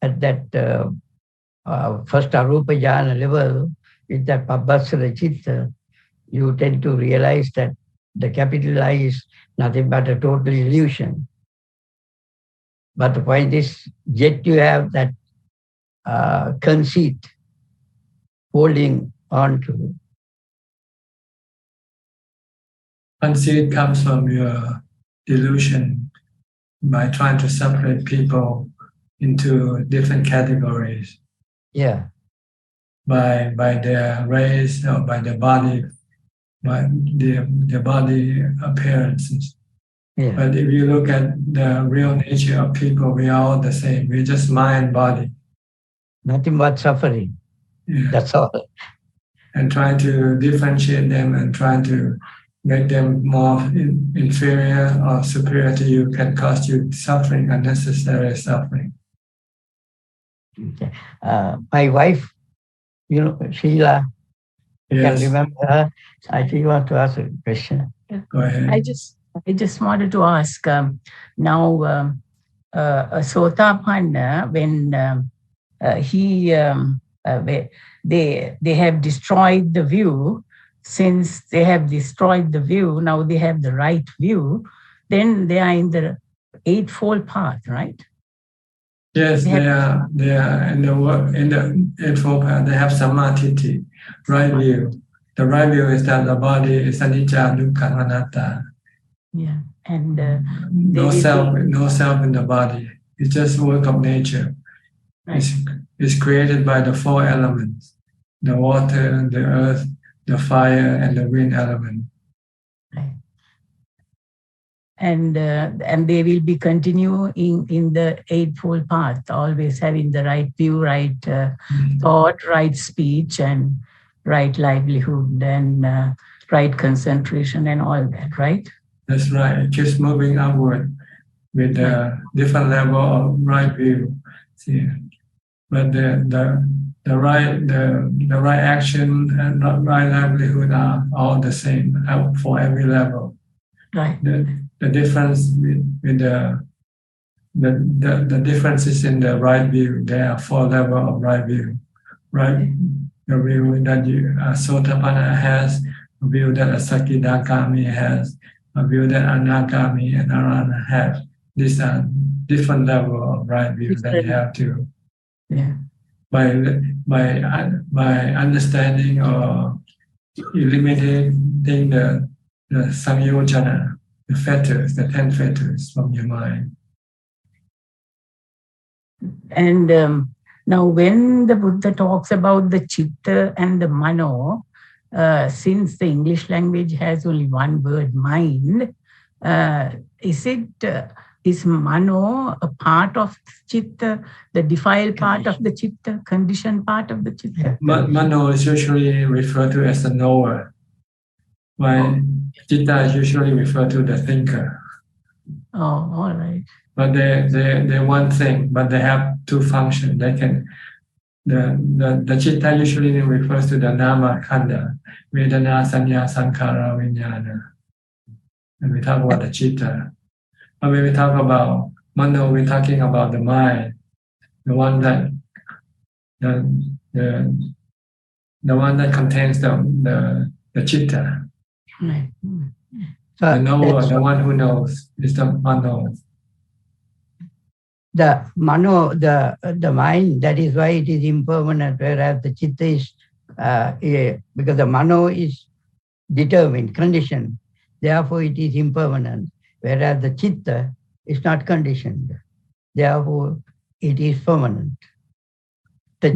at that first arupa jhana level, with that pabbasara chitta, you tend to realize that the capital I is nothing but a total illusion. But the point is, yet you have that conceit holding on to. Conceit comes from your delusion by trying to separate people into different categories. Yeah. By their race or by their body, by their body appearances. Yeah. But if you look at the real nature of people, we are all the same. We're just mind, body. Nothing but suffering. Yeah. That's all. And trying to differentiate them and trying to make them more inferior or superior to you can cause you suffering, unnecessary suffering. Okay. My wife, Sheila, you can remember her. I think you want to ask a question. Go ahead. I just wanted to ask, now a Sotapanna, when they have destroyed the view, since they have destroyed the view, now they have the right view, then they are in the Eightfold Path, right? Yes, they are in the Eightfold Path. They have Samadhi, right view. The right view is that the body is anicca, dukkha, anatta. Yeah, and no self in the body. It's just work of nature. Right. It's created by the four elements: the water, the earth, the fire, and the wind element. Right. And they will be continuing in the Eightfold Path, always having the right view, right thought, right speech, and right livelihood, and right concentration, and all that, right? That's right. It keeps moving upward with a different level of right view. See, but the right action and right livelihood are all the same for every level. Right. The difference with the differences in the right view. There are four levels of right view. Right, the view that Sotapanna has, a view that a Sakidagami has, a view that Anagami and Arahant have. These are different levels of right view that you have to. Yeah. By understanding or eliminating the samyojana, the fetters, the 10 fetters from your mind. And now when the Buddha talks about the chitta and the mano, since the English language has only one word, mind, is mano a part of chitta, the defiled part of the chitta, conditioned part of the chitta? Mano is usually referred to as the knower, while chitta is usually referred to the thinker. Oh, all right. but they're one thing, but they have two functions. They can the chitta usually refers to the Dhamma Khanda, Vedana, Sanya, Sankhara, Vijnana. And we talk about the chitta. But when we talk about Mano, we're talking about the mind, the one that the one that contains the chitta. Right. The knower, the one who knows, is the Mano. The mano, the mind, that is why it is impermanent, whereas the chitta is, because the mano is determined, conditioned, therefore it is impermanent, whereas the chitta is not conditioned, therefore it is permanent. The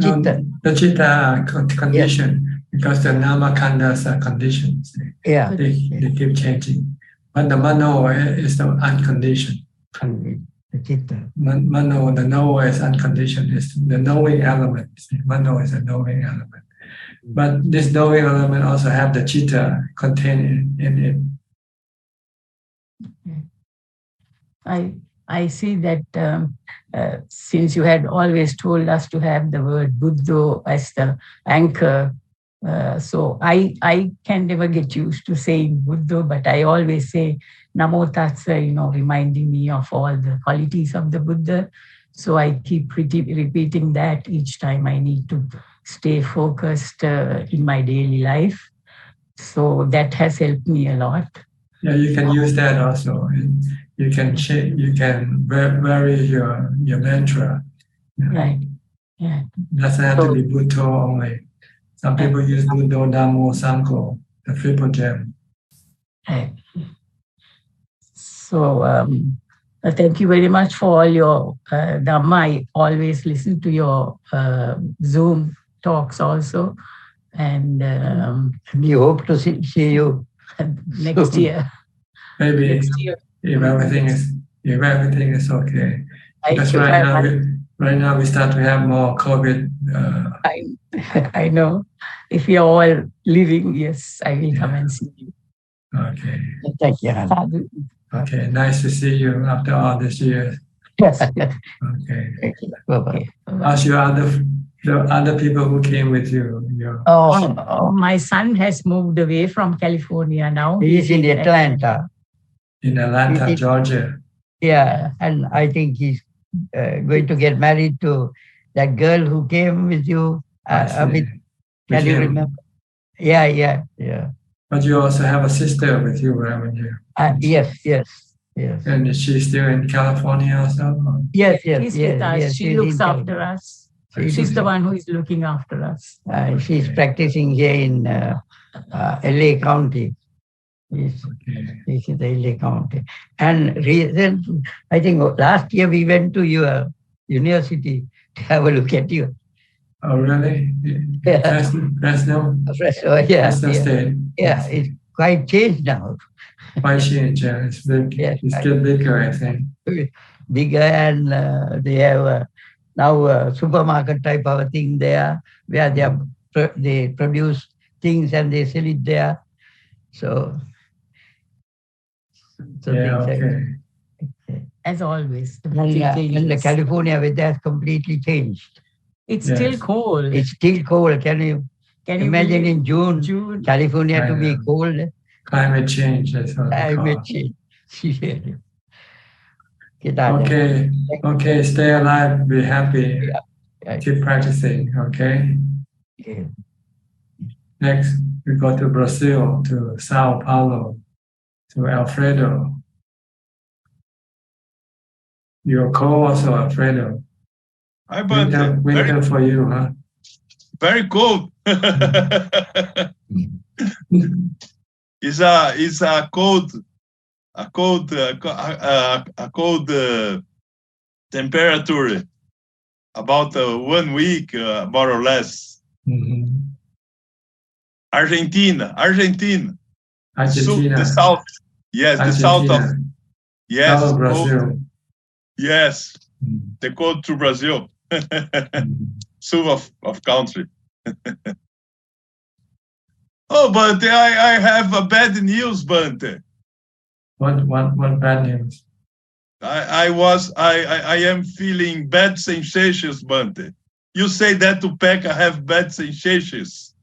chitta are conditioned, because the nama khandas are conditions. Yeah. They keep changing. But the mano is the unconditioned. The chitta. Mano, the knower is unconditioned, is the knowing element. Mano is a knowing element. But this knowing element also have the chitta contained in it. I see that since you had always told us to have the word Buddha as the anchor, so I can never get used to saying Buddha, but I always say Namo Tatsa, reminding me of all the qualities of the Buddha. So I keep repeating that each time I need to stay focused in my daily life. So that has helped me a lot. Yeah, you can use that also. You can vary your mantra. Right. Yeah. Doesn't have to be Buddha only. Some people use Buddha, Dhammo, Sangho, the triple gem. Right. So thank you very much for all your Dhamma. I always listen to your Zoom talks also. And we hope to see you next year. Maybe next year. If everything is okay. Because right now we start to have more COVID. I know. If you're all living, yes, I will come and see you. Okay. Thank you. Okay, nice to see you after all these years. Yes. Okay. Thank you. Bye-bye. How's the other people who came with you? My son has moved away from California now. He's in Atlanta. In Atlanta, Georgia. Yeah, and I think he's going to get married to that girl who came with you. Can you remember? Yeah. But you also have a sister with you, haven't you? Yes. And is she still in California also? Yes. She's with us. Yes, she looks after us. She's the one who is looking after us. She's practicing here in LA County. She's in the LA County. And I think last year we went to your university to have a look at you. Oh, really? Fresno? Yeah. State. Yeah, it's quite changed now. Quite changed, yeah. It's big. It's still bigger, I think. Bigger, and they have now a supermarket type of a thing there, where they produce things and they sell it there. So okay. As always. And the California weather has completely changed. It's still cold. It's still cold. Can you imagine in June, California to be cold? Climate change. That's what Climate change. Okay. Stay alive. Be happy. Keep practicing. Okay. Next, we go to Brazil, to Sao Paulo, to Alfredo. You're cold also, Alfredo. Winter for you, huh? Very cold. It's a cold temperature about 1 week, more or less. Mm-hmm. Argentina. The south. Yes, Argentina. the south of. Yes, south of Brazil. Yes, the cold to Brazil. South of country. Oh, but I have a bad news, Bante. What bad news? I am feeling bad sensations, Bante. You say that to Pekka have bad sensations.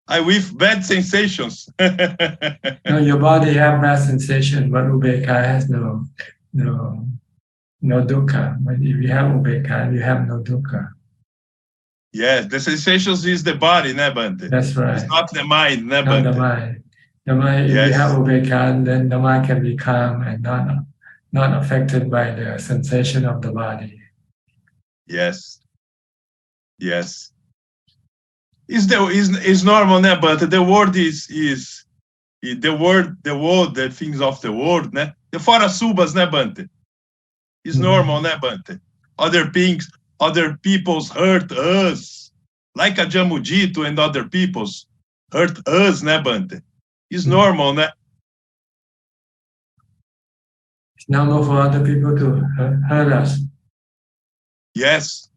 I with bad sensations. No, your body have bad sensation, but Ubeka has no dukkha. But if you have Ubeka, you have no dukkha. Yes, the sensations is the body, ne, Bante? That's right. It's not the mind, ne, Not the Bante? mind. The mind, if you have Ubeka, then the mind can be calm and not affected by the sensation of the body. Yes. Yes. Is normal, ne? But the word is the world, the things of the world, ne? The forasubas, ne, Bante? Is normal, ne, Bante? Other peoples hurt us, like Ajahn Mudito and other peoples hurt us, ne, Bante? Is normal, ne? It's normal for other people to hurt us. Yes.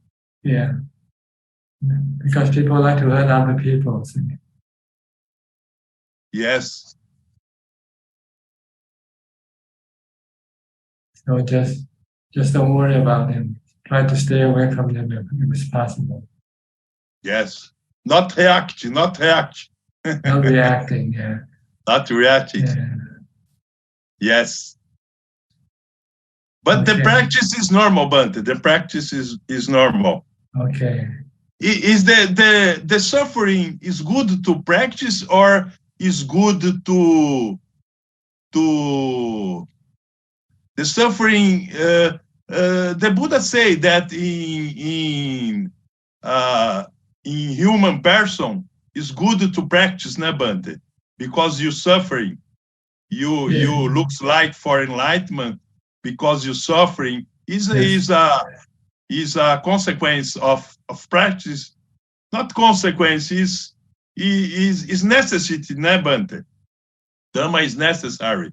Yeah. Because people like to hurt other people. Yes. So just don't worry about them. Try to stay away from them if it's possible. Yes. Not react. Not reacting, yeah. Not reacting. Yeah. Yes. But the practice is normal, Bante. The practice is normal. Okay. Is the suffering is good to practice or is good to the suffering? The Buddha say that in human person is good to practice, ne, Bante? Because you suffering, you looks like for enlightenment because you suffering is a consequence of practice, not consequence, is necessity, ne, Bante? Dhamma is necessary.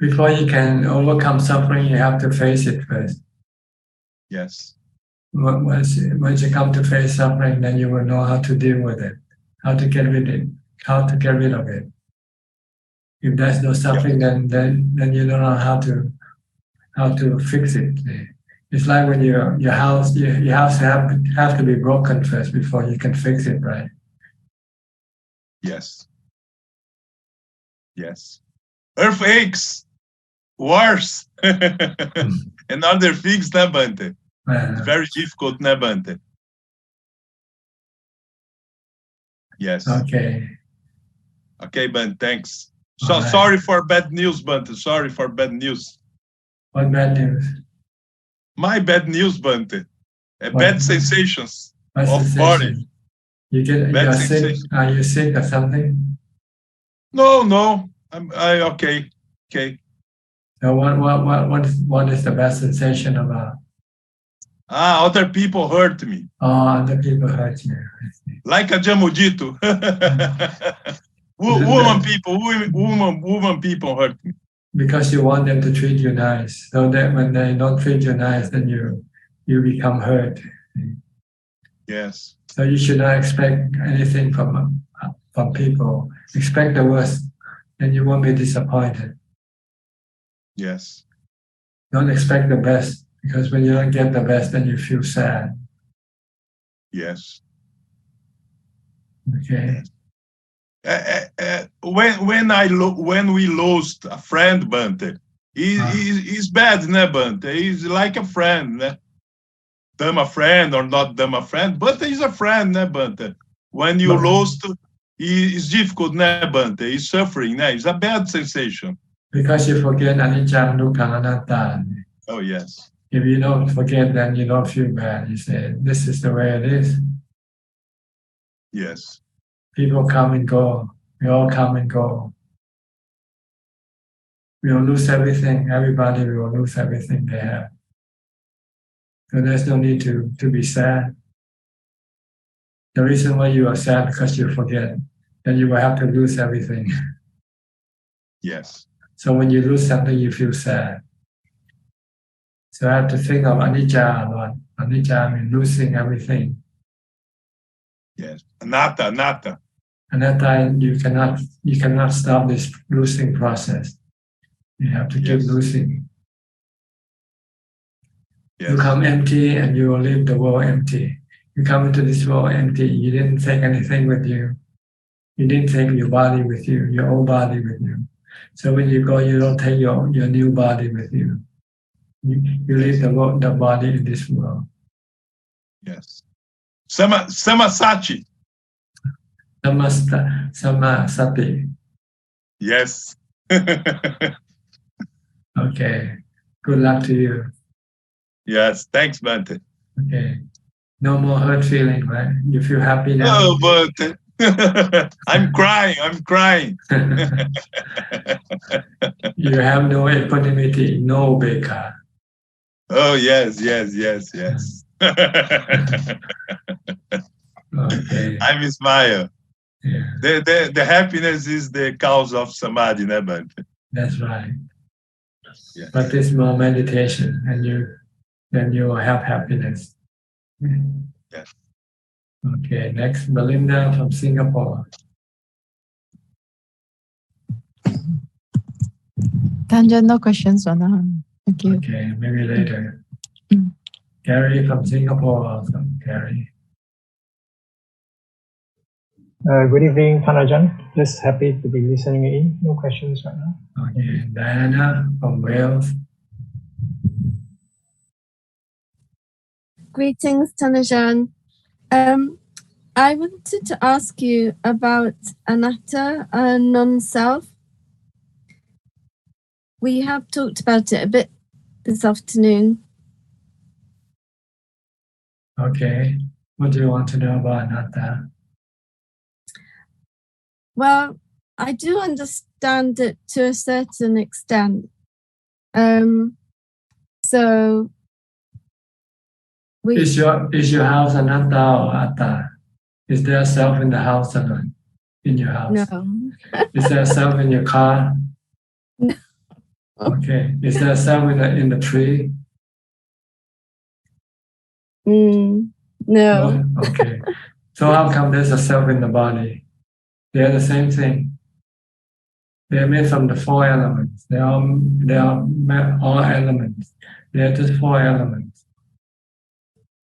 Before you can overcome suffering, you have to face it first. Yes. Once you come to face suffering, then you will know how to deal with it, how to get rid of it. If there's no suffering, then you don't know how to fix it. It's like when your house have to be broken first before you can fix it, right? Yes. Yes. Earthquakes, wars, and other things, ne, Bante? It's very difficult, ne, Bante? Yes. Okay. Okay, Bante, thanks. So sorry for bad news, Bante. Sorry for bad news. What bad news? My bad news, Bante. Bad sensations of body. You're sick? Are you sick or something? No. I okay. So what is the bad sensation about? Other people hurt me. Oh, other people hurt you. Like Ajahn Mudito. Woman people hurt me. Because you want them to treat you nice. So that when they don't treat you nice, then you become hurt. Yes. So you should not expect anything from people. Expect the worst, and you won't be disappointed. Yes. Don't expect the best, because when you don't get the best, then you feel sad. Yes. Okay. When we lost a friend, Bante, he's bad, ne, Bante? He's like a friend, ne? Dhamma friend or not Dhamma friend, but he's a friend, ne, Bante? When you lost, it's difficult, ne, Bante? He's suffering, ne? It's a bad sensation. Because you forget anicca, dukkha, anatta. Oh, yes. If you don't forget, then you don't feel bad. You say, this is the way it is. Yes. People come and go. We all come and go. We will lose everything. Everybody will lose everything they have. So there's no need to be sad. The reason why you are sad because you forget, then you will have to lose everything. Yes. So when you lose something, you feel sad. So I have to think of anicca a lot. Anicca means losing everything. Yes. Anatta. Anatta, you cannot stop this losing process. You have to keep losing. You come empty and you will leave the world empty. You come into this world empty. You didn't take anything with you. You didn't take your body with you, your old body with you. So when you go, you don't take your new body with you. You leave the body in this world. Yes. Samasati. Samasati. Yes. Okay. Good luck to you. Yes. Thanks, Bante. Okay. No more hurt feeling, right? You feel happy now? Oh, Bante. I'm crying. You have no equanimity, no beka. Oh, yes. Okay. I'm smile. Yeah. The happiness is the cause of samadhi, né, Bante? That's right. Yes. Practice more meditation and then you will have happiness. Yes. Okay, next, Belinda from Singapore. Tanja, no questions for now. Thank you. Okay, maybe later. Gary from Singapore also. Gary. Good evening, Ajahn. Just happy to be listening in. No questions right now. Okay, Diana from Wales. Greetings, Ajahn. I wanted to ask you about anatta, non-self. We have talked about it a bit this afternoon. Okay, what do you want to know about anatta? Well, I do understand it to a certain extent. So Is your house anatta or atta? Is there a self in the house or not? In your house? No. Is there a self in your car? No. Okay. Is there a self in the tree? No. Okay. So how come there's a self in the body? They are the same thing. They are made from the four elements. They are all elements. They are just four elements.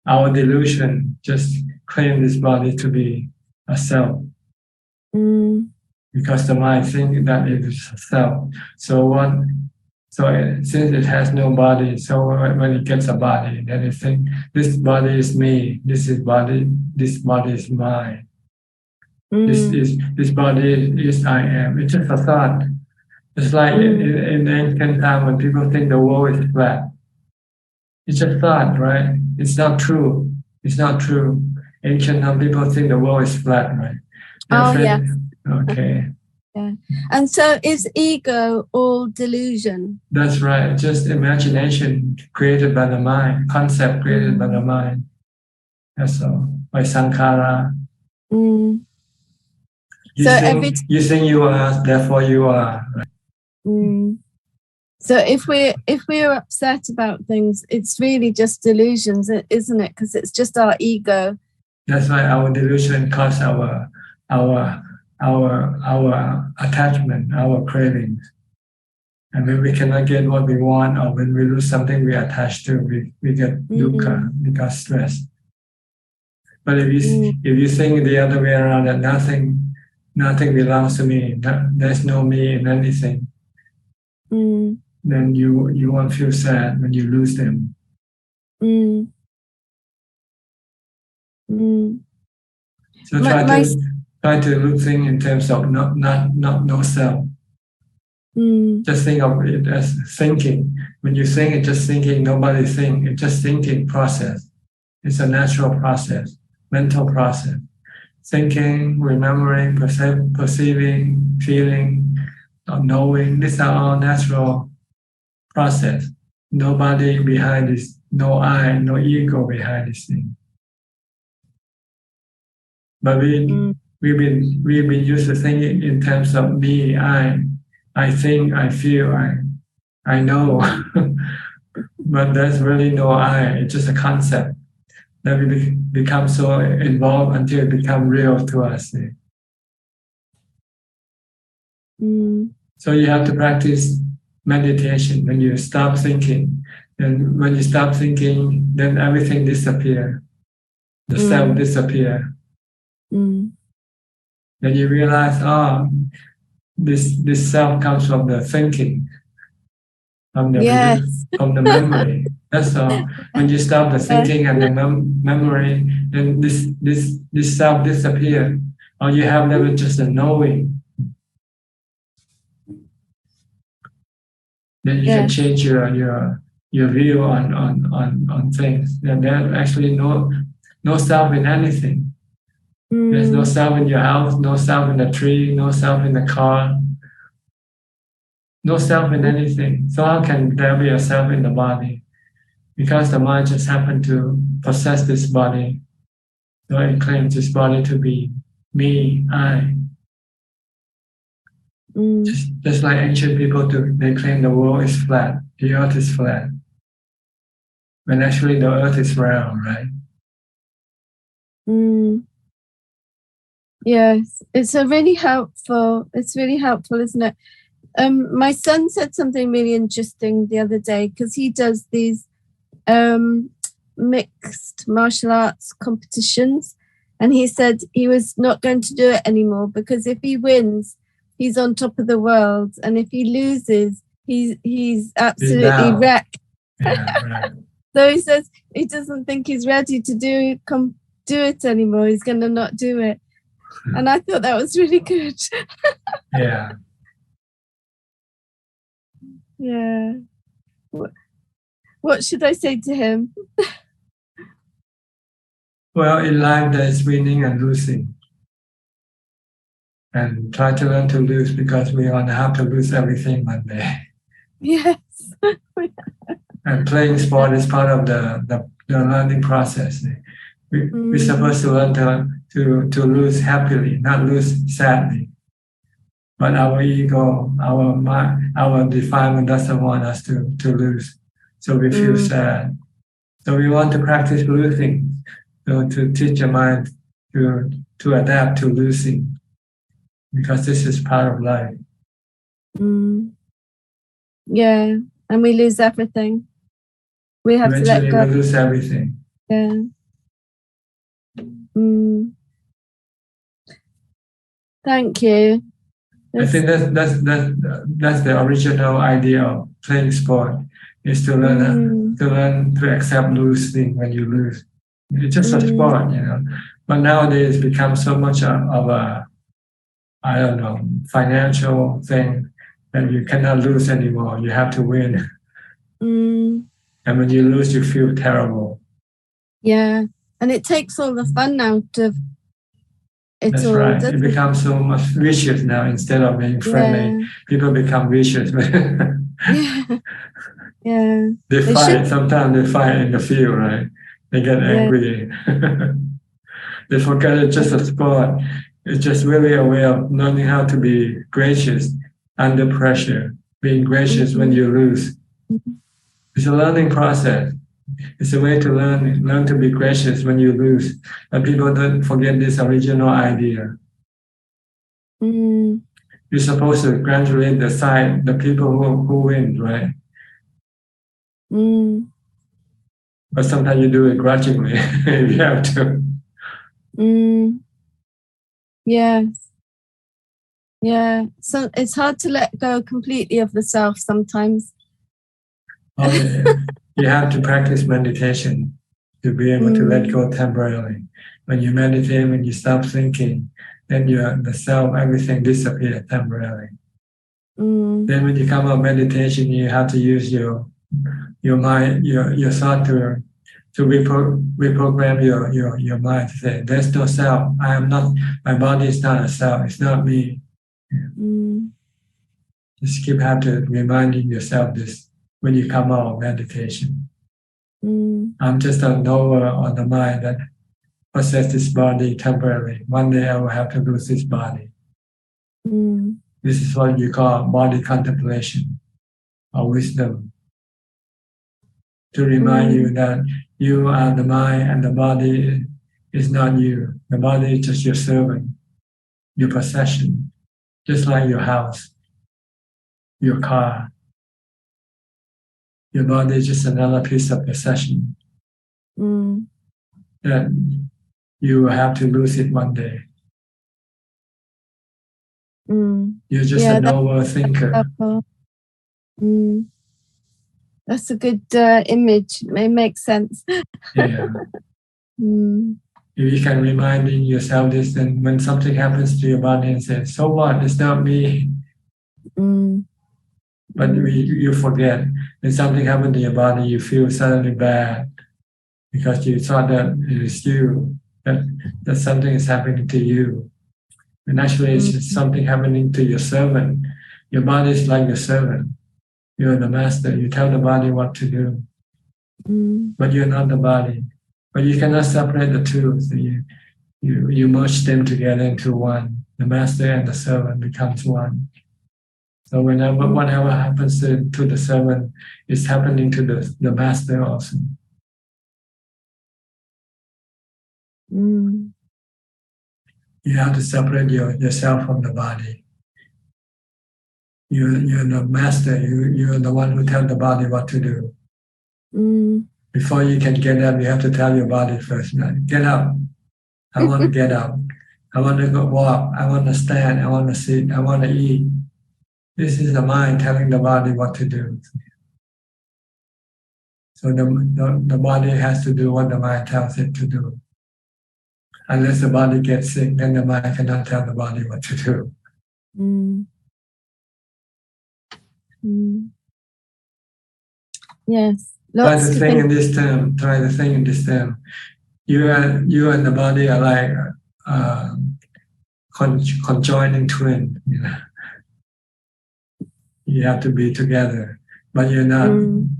Our delusion just claims this body to be a self. Because the mind thinks that it is a self. So since it has no body, so when it gets a body, then it thinks this body is me, this body is mine. This body is I am. It's just a thought. It's like in ancient time when people think the world is flat. It's a thought, right? It's not true. It's not true. Ancient time people think the world is flat, right? Yes. Okay. Yeah. And so is ego all delusion? That's right. Just imagination created by the mind, concept created by the mind. That's all. By sankhara. You think you are, therefore you are. Right? So if we're upset about things, it's really just delusions, isn't it? Because it's just our ego. That's why our delusion causes our attachment, our cravings. And when we cannot get what we want, or when we lose something we attach to, we get dukkha, we got stress. But if you think the other way around, that nothing belongs to me, there's no me in anything, then you won't feel sad when you lose them. So try to look things in terms of not no self. Just think of it as thinking. When you think, it's just thinking. Nobody think. It's just thinking process. It's a natural process, mental process. Thinking, remembering, perceiving, feeling, knowing. These are all natural process. Nobody behind this. No I, no ego behind this thing. But we've been used to thinking in terms of me, I think, I feel, I know. But there's really no I. It's just a concept that we become so involved until it becomes real to us. So you have to practice meditation. When you stop thinking, And when you stop thinking, then everything disappears. The self disappear. Mm. Then you realize, this self comes from the thinking, from the memory. That's all. When you stop the thinking and the memory, then this self disappear. All you have never just a knowing. Then you can change your view on things. And there's actually no self in anything. There's no self in your house, no self in the tree, no self in the car, no self in anything. So how can there be a self in the body? Because the mind just happened to possess this body. So it claims this body to be me, I. Just like ancient people do, they claim the world is flat, the earth is flat. When actually the earth is round, right? Yes, it's really helpful. It's really helpful, isn't it? My son said something really interesting the other day because he does these mixed martial arts competitions, and he said he was not going to do it anymore because if he wins, he's on top of the world, and if he loses, he's absolutely wrecked. Yeah, right. So he says he doesn't think he's ready to do it anymore. He's going to not do it. And I thought that was really good. Yeah. Yeah. What should I say to him? Well, in life there's winning and losing. And try to learn to lose because we're going to have to lose everything one day. Yes. And playing sport is part of the learning process. We're supposed to learn to lose happily, not lose sadly. But our ego, our mind, our defilement doesn't want us to lose. So we feel sad. So we want to practice losing, to teach the mind to adapt to losing, because this is part of life. Yeah, and we lose everything. We have Eventually to let go. we lose everything. Yeah. Thank you. I think that's the original idea of playing sport, is to learn to accept losing when you lose. It's just a sport, But nowadays it's become so much of a, I don't know, financial thing that you cannot lose anymore. You have to win. And when you lose, you feel terrible. Yeah, and it takes all the fun out of it. That's all, right. It becomes so much vicious now instead of being friendly. People become vicious. Yeah. They fight. Sometimes they fight in the field, right? They get angry. They forget it's just a sport. It's just really a way of learning how to be gracious under pressure, being gracious when you lose. It's a learning process. It's a way to learn to be gracious when you lose. But people don't forget this original idea. You're supposed to congratulate the people who win, right? But sometimes you do it grudgingly if you have to. Yes. Yeah. So it's hard to let go completely of the self sometimes. Oh, yeah. You have to practice meditation to be able to let go temporarily. When you meditate, when you stop thinking, then the self, everything disappears temporarily. Then when you come out of meditation, you have to use your mind, your thought to reprogram your mind to say, there's no self. I am not, my body is not a self. It's not me. Just keep reminding yourself this when you come out of meditation. I'm just a knower on the mind that possesses this body temporarily. One day I will have to lose this body. This is what you call body contemplation or wisdom. To remind you that you are the mind and the body is not you. The body is just your servant, your possession, just like your house, your car. Your body is just another piece of possession that you will have to lose it one day. You're just a noble thinker. That's a good image. It makes sense. Yeah. If you can remind yourself this, then when something happens to your body and say, so what? It's not me. But you forget. When something happens to your body, you feel suddenly bad because you thought that it is you, that something is happening to you. And actually, it's just something happening to your servant. Your body is like your servant. You're the master. You tell the body what to do. But you're not the body. But you cannot separate the two. So you merge them together into one. The master and the servant becomes one. So whatever happens to the servant is happening to the master also. You have to separate yourself from the body. You're the master. You're the one who tells the body what to do. Before you can get up, you have to tell your body first. Get up. I want to get up. I want to go walk. I want to stand. I want to sit. I want to eat. This is the mind telling the body what to do. So the body has to do what the mind tells it to do. Unless the body gets sick, then the mind cannot tell the body what to do. Yes. Try to think in this term. Try to think in this term. You and the body are like conjoining twin. You have to be together, but you're not.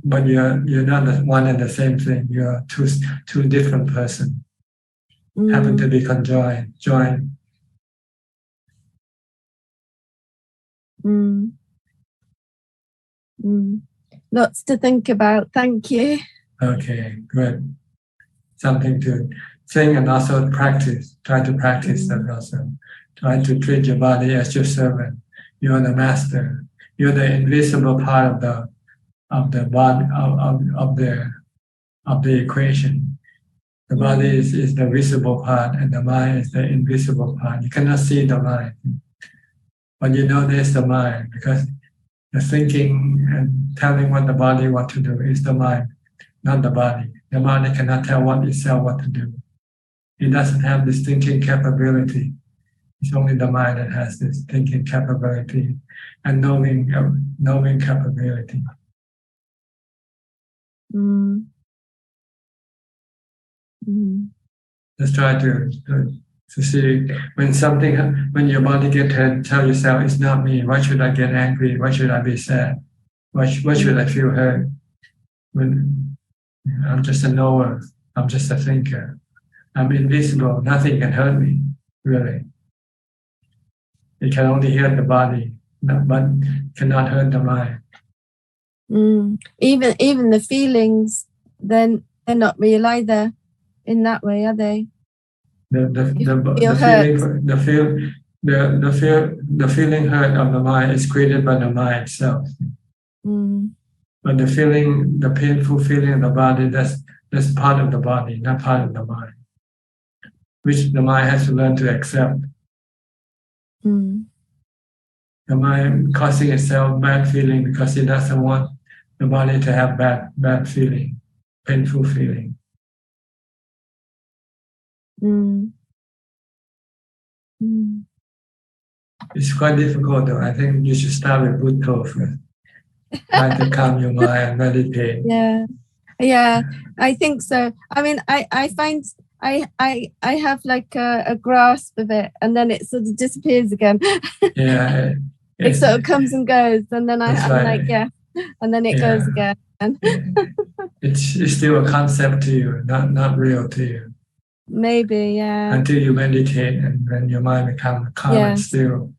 But you're not one and the same thing. You're two different persons. Happen to be conjoined. Joined. Lots to think about. Thank you. Okay, good. Something to think and also practice. Try to practice that also. Try to treat your body as your servant. You are the master. You're the invisible part of the body of the equation. The body is the visible part, and the mind is the invisible part. You cannot see the mind, but you know there's the mind because the thinking and telling what the body what to do is the mind, not the body. The body cannot tell itself what to do. It doesn't have this thinking capability. It's only the mind that has this thinking capability and knowing capability. Just try to see when your body gets hurt, tell yourself, it's not me. Why should I get angry? Why should I be sad? Why should I feel hurt? When I'm just a knower, I'm just a thinker. I'm invisible, nothing can hurt me, really. It can only hurt the body, but cannot hurt the mind. Even the feelings, then they're not real either in that way, are they? The feeling hurt of the mind is created by the mind itself. But the painful feeling of the body, that's part of the body, not part of the mind, which the mind has to learn to accept. The mind causing itself bad feeling because it doesn't want the body to have bad feeling, painful feeling. It's quite difficult though. I think you should start with Buddha first. Try to calm your mind and meditate. Yeah, I think so. I mean, I find I have like a grasp of it, and then it sort of disappears again. Yeah, it sort of comes and goes, and then I'm like, and then it goes again. It's still a concept to you, not real to you. Maybe, yeah. Until you meditate, and when your mind becomes calm and still,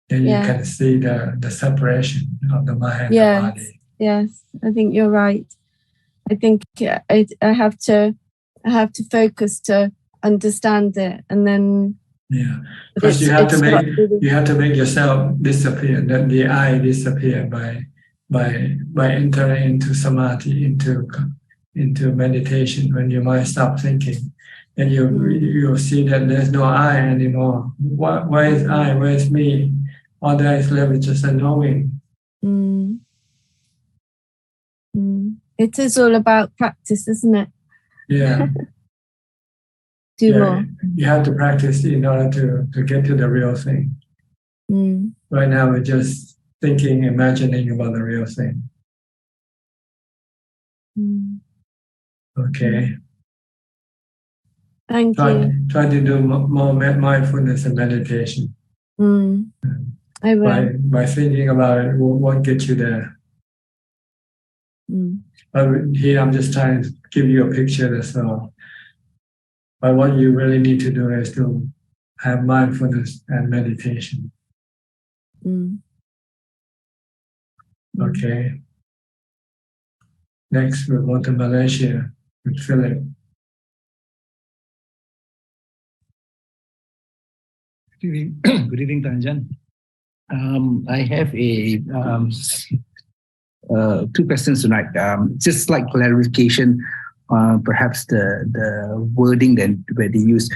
then you can see the separation of the mind and the body. Yes, I think you're right. I think I have to focus to understand it, and then First you have to make yourself disappear. The I disappear by by entering into samadhi, into meditation. When your mind stops thinking, then you'll see that there's no I anymore. Where is I? Where is me? All there is left is just a knowing. It is all about practice, isn't it? Yeah. Do more. You have to practice in order to get to the real thing. Right now we're just thinking, imagining about the real thing. Okay. Thank you. Try to do more mindfulness and meditation. I will. By thinking about it won't get you there. But here I'm just trying to give you a picture, that's all. But what you really need to do is to have mindfulness and meditation. Okay. Next, we'll go to Malaysia with Philip. Good evening, Tanjan. I have two questions tonight. Just like clarification, perhaps the wording that where they use.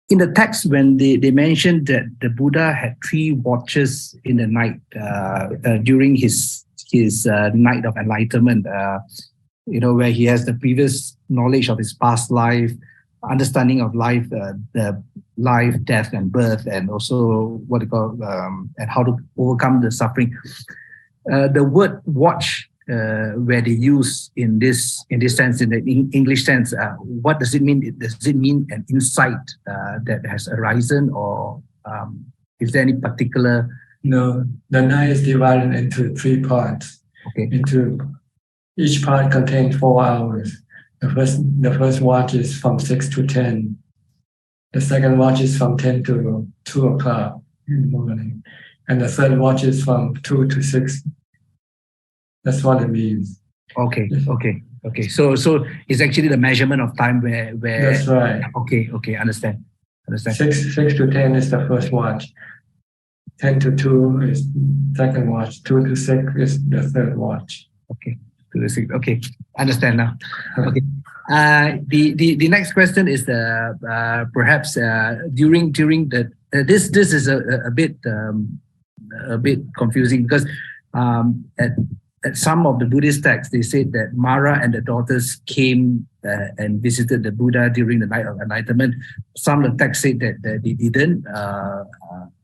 In the text, when they mentioned that the Buddha had 3 watches in the night during his night of enlightenment, where he has the previous knowledge of his past life, understanding of life, the life, death, and birth, and also what they call and how to overcome the suffering. The word "watch," where they use in this sense, in the English sense, what does it mean? Does it mean an insight that has arisen, or is there any particular? No, the night is divided into 3 parts. Okay. Each part contains 4 hours. The first watch is from 6 to 10. The second watch is from 10 to 2 o'clock in the morning. And the third watch is from 2 to 6. That's what it means. Okay. So it's actually the measurement of time where. That's right. Okay. Understand. 6 to 10 is the first watch. 10 to 2 is second watch. 2 to 6 is the third watch. Okay. 2 to 6. Okay. Understand now. Okay. The next question is perhaps during the this is a bit confusing, because at some of the Buddhist texts they said that Mara and the daughters came and visited the Buddha during the night of enlightenment. Some of the texts said that they didn't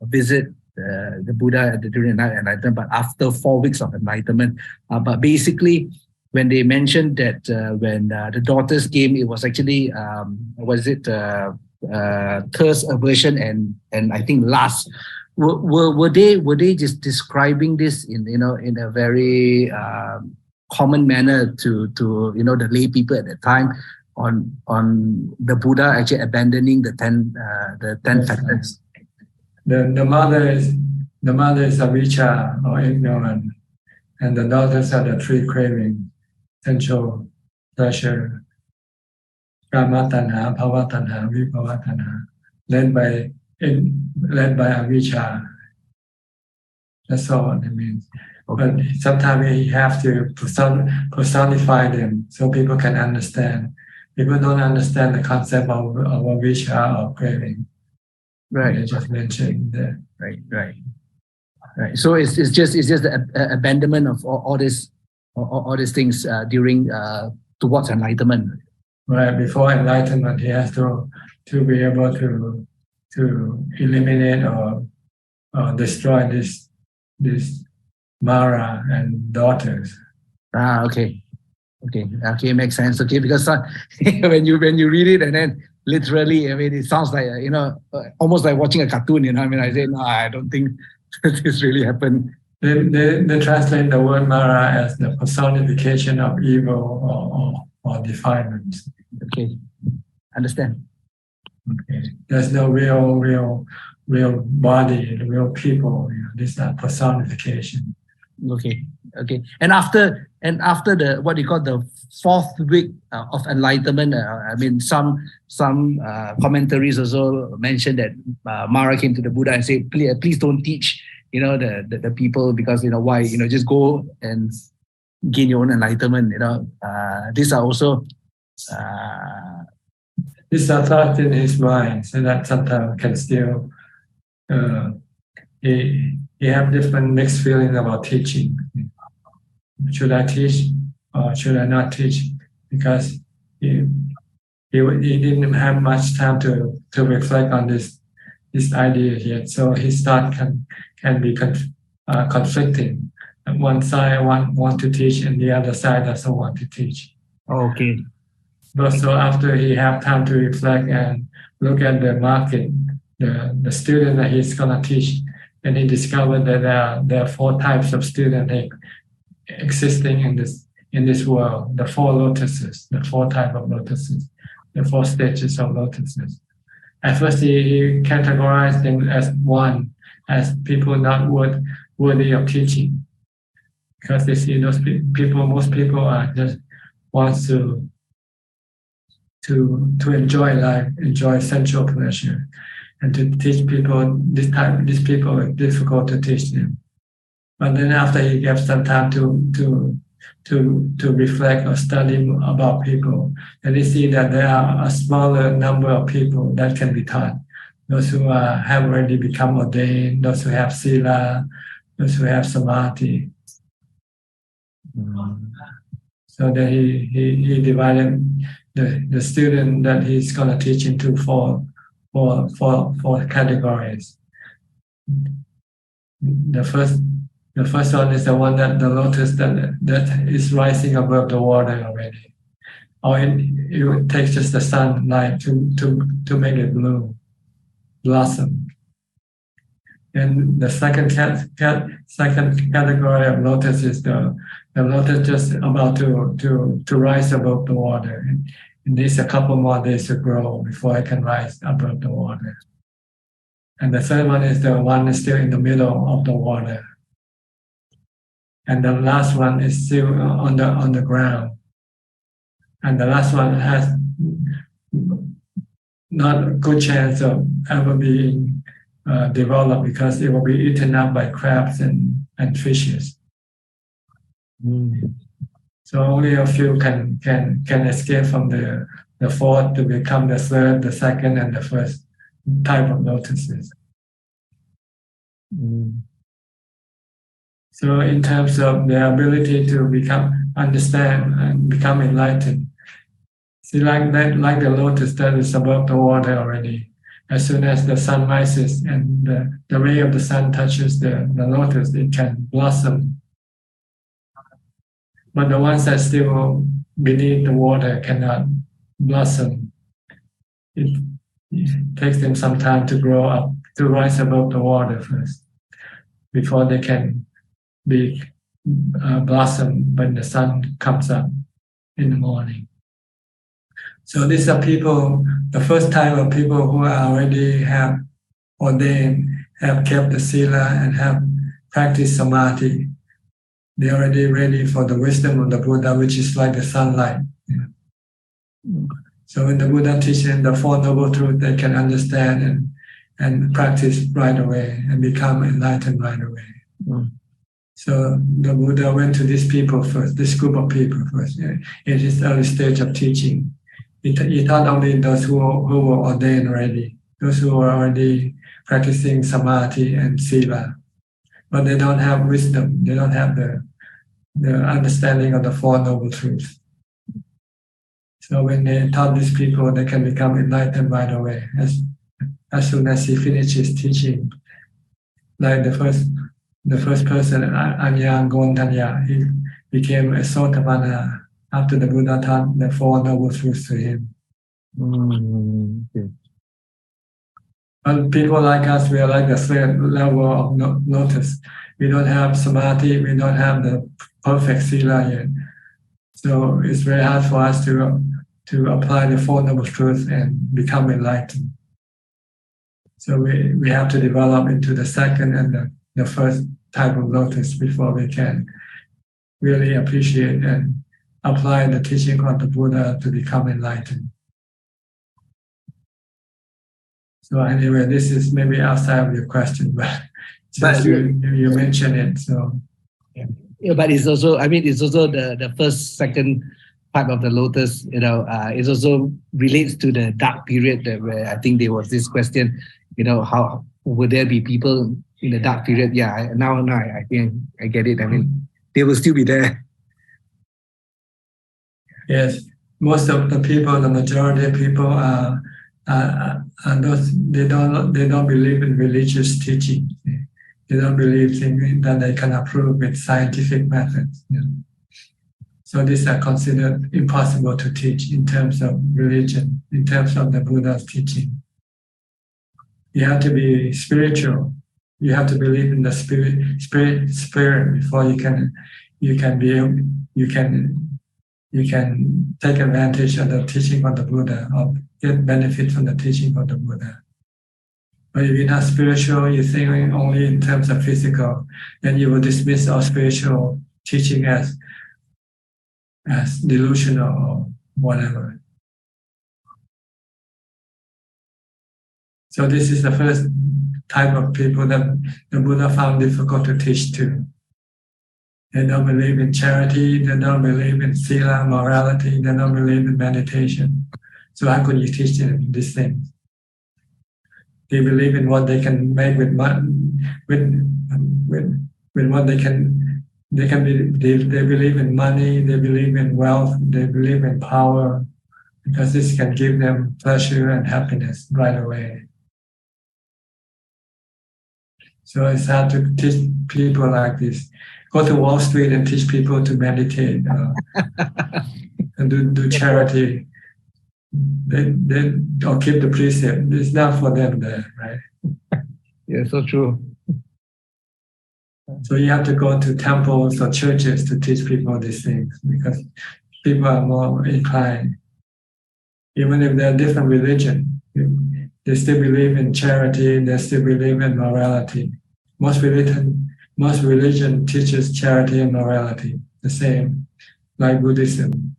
visit the Buddha during the night of enlightenment, but after 4 weeks of enlightenment. But basically, when they mentioned that when the daughters came, it was actually thirst, aversion, and I think lust. Were they just describing this in a very common manner to the lay people at the time on the Buddha actually abandoning the 10 factors? The mother is avijja, or ignorant, and the daughters are the 3 cravings: sensual pleasure, kama tanha, bhava tanha, vibhava tanha, led by avijja. That's all what it means. Okay. But sometimes we have to personify them so people can understand. People don't understand the concept of avijja or craving. Right. They just mentioned that. Right. So it's just the abandonment of all these things during towards enlightenment. Right. Before enlightenment, he has to be able to eliminate or destroy this Mara and daughters. Okay, makes sense. Okay, because when you read it and then literally, I mean, it sounds like almost like watching a cartoon. I mean, I say no, I don't think this really happened. They translate the word Mara as the personification of evil or defilement. Okay, understand. Okay, there's no real body, real people. This is not personification. Okay. And after the what you call the 4th week of enlightenment, I mean, some commentaries also mentioned that Mara came to the Buddha and said, please don't teach the people, because why just go and gain your own enlightenment. These are also these are thoughts in his mind, so that sometimes can still he have different mixed feeling about teaching. Should I teach or should I not teach? Because he didn't have much time to reflect on this idea yet. So his thought can be conflicting. One side want to teach, and the other side doesn't want to teach. Okay. But so after he have time to reflect and look at the market, the student that he's gonna teach, and he discovered that there are 4 types of students existing in this world. The 4 lotuses, the 4 types of lotuses, the 4 stages of lotuses. At first, he categorized them as people not worthy of teaching, because they see those people. Most people are just wants to enjoy life, enjoy sensual pleasure, and to teach people these people are difficult to teach them. But then after he gets some time to reflect or study about people, and they see that there are a smaller number of people that can be taught. Those who have already become ordained, those who have sila, those who have samadhi. So then he divided the student that he's going to teach into four categories. The first one is the one that the lotus that is rising above the water already, or it takes just the sunlight to make it blossom. And the second category of lotus is the lotus just about to rise above the water. It needs a couple more days to grow before it can rise above the water. And the third one is the one that's still in the middle of the water. And the last one is still on the ground. And the last one has not a good chance of ever being developed, because it will be eaten up by crabs and fishes. So only a few can escape from the fourth to become the third, the second, and the first type of lotuses. So in terms of their ability to understand and become enlightened, see, like the lotus that is above the water already. As soon as the sun rises and the ray of the sun touches the lotus, it can blossom. But the ones that still beneath the water cannot blossom. It takes them some time to grow up, to rise above the water first, before they can be blossom when the sun comes up in the morning. So these are people, the first type of people who already have ordained, have kept the sila, and have practiced samadhi. They're already ready for the wisdom of the Buddha, which is like the sunlight. So when the Buddha teaches the Four Noble Truths, they can understand and practice right away and become enlightened right away. So the Buddha went to these people first, this group of people first, in his early stage of teaching. He taught only those who were ordained already, those who were already practicing samadhi and sila, but they don't have wisdom. They don't have the understanding of the Four Noble Truths. So when they taught these people, they can become enlightened right away as soon as he finishes teaching. Like the first person, Ajahn, he became a Sotapanna after the Buddha taught the Four Noble Truths to him. But people like us, we are like the third level of lotus. We don't have samadhi, we don't have the perfect sila yet. So it's very hard for us to apply the Four Noble Truths and become enlightened. So we have to develop into the second and the first type of lotus before we can really appreciate and apply the teaching of the Buddha to become enlightened. So anyway, this is maybe outside of your question, but since you mentioned it, so yeah, but it's also, I mean, it's also the first, second part of the lotus, it also relates to the dark period where I think there was this question, how would there be people in the dark period? Yeah, now I think I get it. I mean, they will still be there. Yes, most of the people, the majority of people are those, they don't believe in religious teaching. They don't believe that they can approve with scientific methods. So these are considered impossible to teach in terms of religion, in terms of the Buddha's teaching. You have to be spiritual. You have to believe in the spirit before you can take advantage of the teaching of the Buddha or get benefit from the teaching of the Buddha. But if you're not spiritual, you're thinking only in terms of physical, then you will dismiss all spiritual teaching as delusional or whatever. So this is the first type of people that the Buddha found difficult to teach to. They don't believe in charity, they don't believe in sila, morality, they don't believe in meditation. So how could you teach them these things? They believe in what they can make with what they believe in money, they believe in wealth, they believe in power, because this can give them pleasure and happiness right away. So it's hard to teach people like this. Go to Wall Street and teach people to meditate and do charity. They or keep the precept. It's not for them there, right? Yeah, so true. So you have to go to temples or churches to teach people these things because people are more inclined. Even if they're different religion, they still believe in charity, they still believe in morality. Most religion teaches charity and morality, the same, like Buddhism.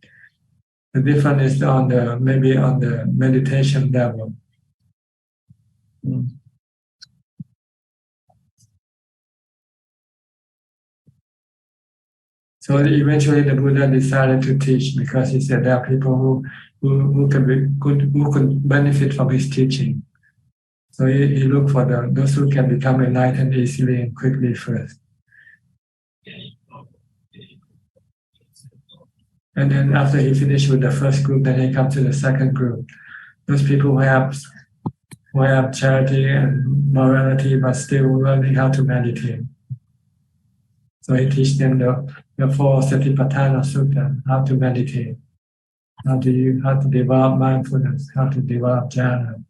The difference is maybe on the meditation level. So eventually the Buddha decided to teach because he said there are people who could benefit from his teaching. So he looked for those who can become enlightened easily and quickly first. And then after he finished with the first group, then he comes to the second group. Those people who have charity and morality but still learning how to meditate. So he teaches them the 4 Satipatthana Sutta, how to meditate, how to develop mindfulness, how to develop jhana.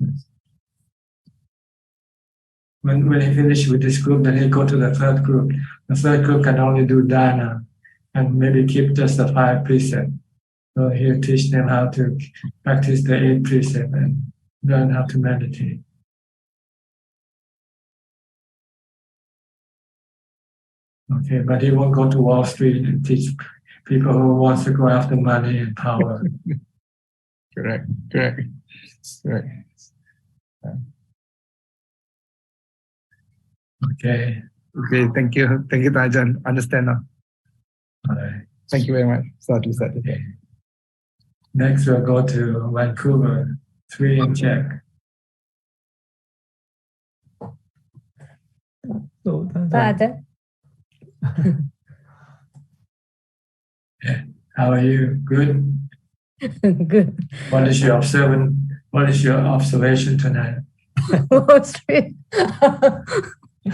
When he finished with this group, then he go to the third group. The third group can only do dana and maybe keep just the 5 precepts. So he'll teach them how to practice the 8 precepts and learn how to meditate. Okay, but he won't go to Wall Street and teach people who wants to go after money and power. Correct. Okay, thank you, Ajahn. Understand now. All right. Thank you very much. Sadhu. Okay. Next, we'll go to Vancouver, 3 in check. Father. How are you? Good? Good. What is your observation tonight? Wall Street. You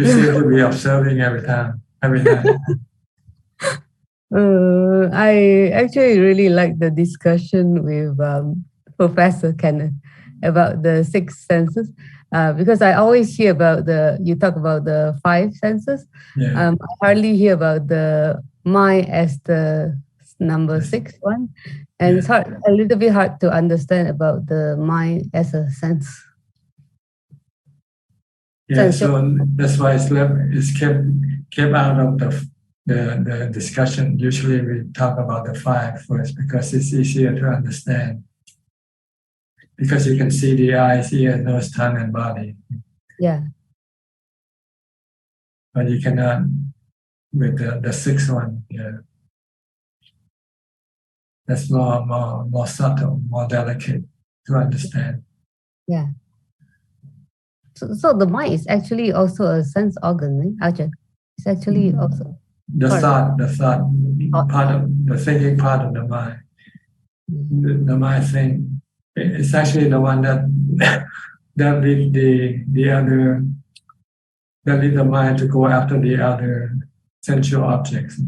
seem to be observing every night. I actually really like the discussion with Professor Kenneth about the 6 senses because I always hear about you talk about the 5 senses. Yeah. I hardly hear about the mind as the number 6 one. And it's a little bit hard to understand about the mind as a sense. Yeah, so that's why it's kept out of the discussion. Usually we talk about the 5 first because it's easier to understand. Because you can see the eyes, ears, nose, tongue, and body. Yeah. but you cannot with the sixth one. Yeah, that's more subtle, more delicate to understand. Yeah. So the mind is actually also a sense organ, Ajahn. It's actually also the thought part of the thinking part of the mind. The mind thing, it's actually the one that that lead the other, that lead the mind to go after the other sensual objects.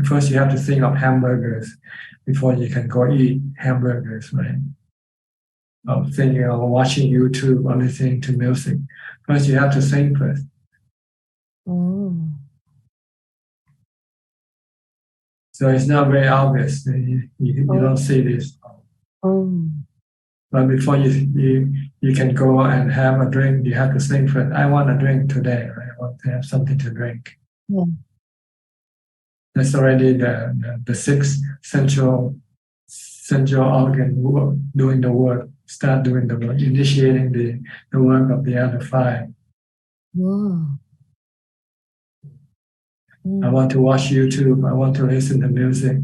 First, you have to think of hamburgers before you can go eat hamburgers, right? Of thinking of watching YouTube or listening to music. First, you have to think first. Oh. So it's not very obvious. You don't see this. Oh. But before you can go and have a drink, you have to think first. I want a drink today. Right? I want to have something to drink. Yeah. That's already the sixth sensual organ doing the work. Start doing the work, initiating the work of the other five. Wow. I want to watch YouTube. I want to listen to music.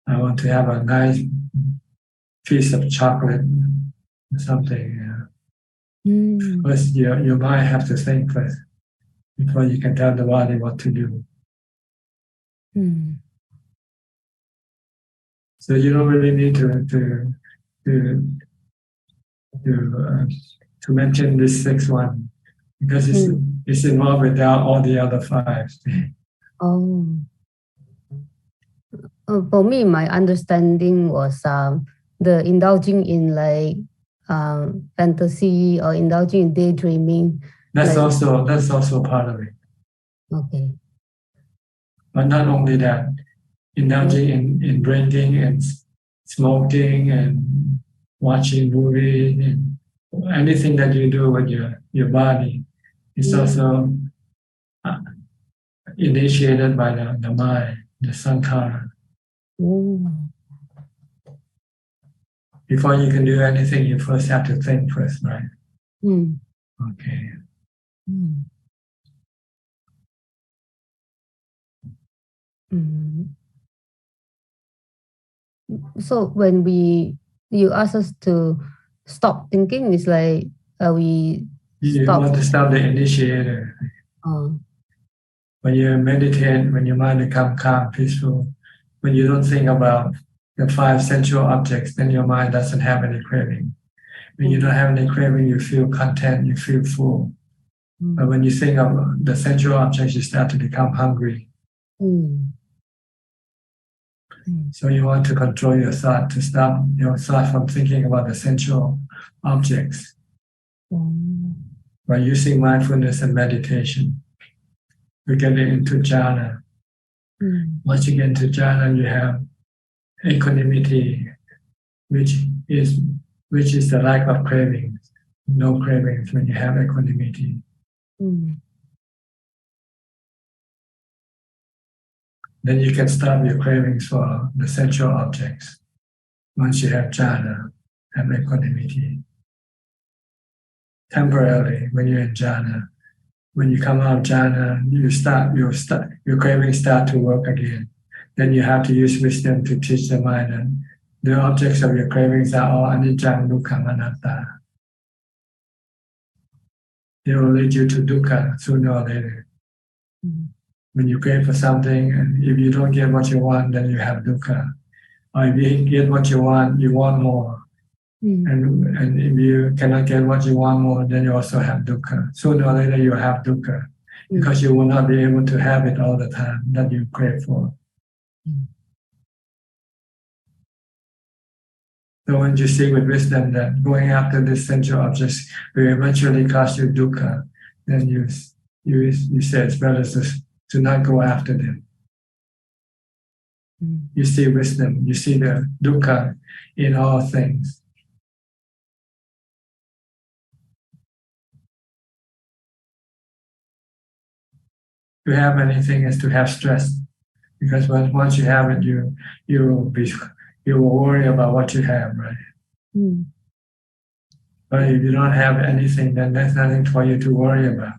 I want to have a nice piece of chocolate or something. First, your mind has to think first before you can tell the body what to do. So you don't really need to mention this sixth one because it's involved with all the other five. Oh. For me, my understanding was the indulging in like fantasy or indulging in daydreaming. That's also part of it. Okay. But not only that, indulging in drinking and smoking and watching movies and anything that you do with your body is also initiated by the mind, the sankhara. Before you can do anything, you first have to think first, right? Okay. So when you ask us to stop thinking, it's like we you want to stop the initiator. When you meditate, when your mind becomes calm, peaceful, when you don't think about the five sensual objects, then your mind doesn't have any craving. When you don't have any craving, you feel content, you feel full. But when you think of the sensual objects, you start to become hungry. So you want to control your thought, to stop your thought from thinking about the sensual objects by using mindfulness and meditation. We get into jhana. Once you get into jhana, you have equanimity, which is the lack of cravings. No cravings when you have equanimity. Then you can stop your cravings for the sensual objects. Once you have jhana and equanimity. Temporarily, when you're in jhana, when you come out of jhana, your cravings start to work again. Then you have to use wisdom to teach the mind that the objects of your cravings are all anicca, dukkha, anatta. They will lead you to dukkha sooner or later. When you crave for something, and if you don't get what you want, then you have dukkha. Or if you get what you want more. And if you cannot get what you want more, then you also have dukkha. Sooner or later, you have dukkha because you will not be able to have it all the time that you crave for. So when you see with wisdom that going after these sensual objects will eventually cause you dukkha, then you say it's better to not go after them. You see wisdom, you see the dukkha in all things. To have anything is to have stress, because once you have it, you will worry about what you have, right? But if you don't have anything, then there's nothing for you to worry about.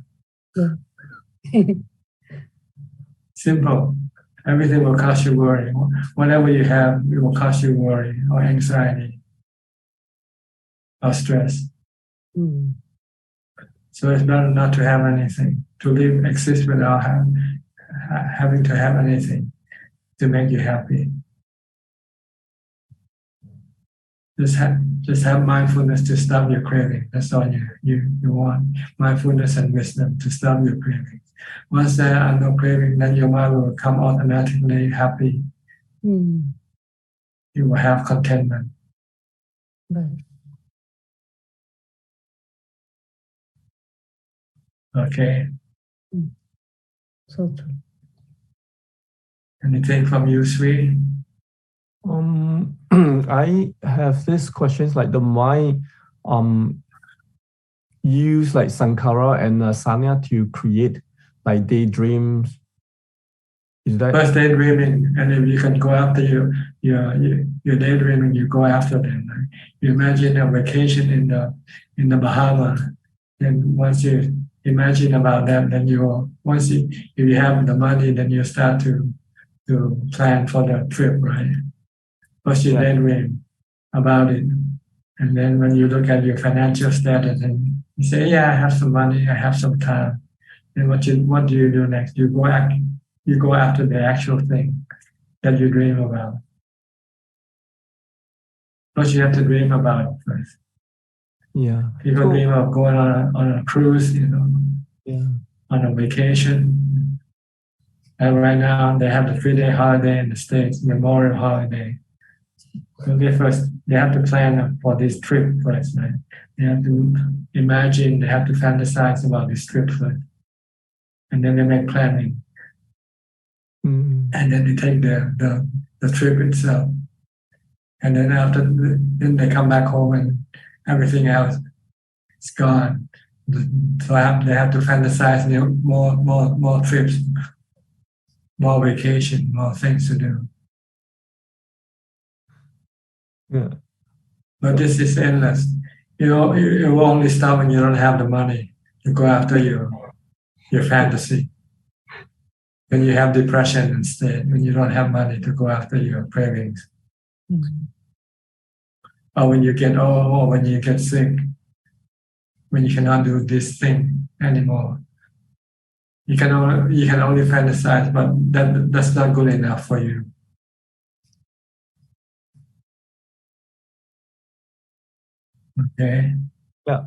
Simple. Everything will cause you worry. Whatever you have, it will cause you worry or anxiety or stress. So it's better not to have anything, to live, exist without having to have anything to make you happy. Just have mindfulness to stop your craving. That's all you want. Mindfulness and wisdom to stop your craving. Once there are no craving, then your mind will become automatically happy. You will have contentment. Okay. So true. Anything from you, Sri? I have this questions like the mind use like Sankara and Sanya to create like daydreams. Is that first daydreaming? And if you can go after your daydreaming, you go after them. Right? You imagine a vacation in the Bahamas, and once you imagine about that, then if you have the money, then you start to plan for the trip, right? First you daydream about it, and then when you look at your financial status and you say, "Yeah, I have some money, I have some time," then what do you do next? You go after the actual thing that you dream about. First, you have to dream about it first. Yeah. People dream of going on a cruise, on a vacation. And right now, they have the 3-day holiday in the States, Memorial Holiday. So they have to plan for this trip first, right? They have to imagine, they have to fantasize about this trip first. And then they make planning. And then they take the trip itself. And then then they come back home and everything else is gone. So they have to fantasize more trips, more vacation, more things to do. Yeah. But this is endless. It will only stop when you don't have the money to go after your fantasy. When you have depression instead, when you don't have money to go after your cravings. Or when you get old, or when you get sick, when you cannot do this thing anymore. You can only fantasize, but that's not good enough for you. Okay? Yeah.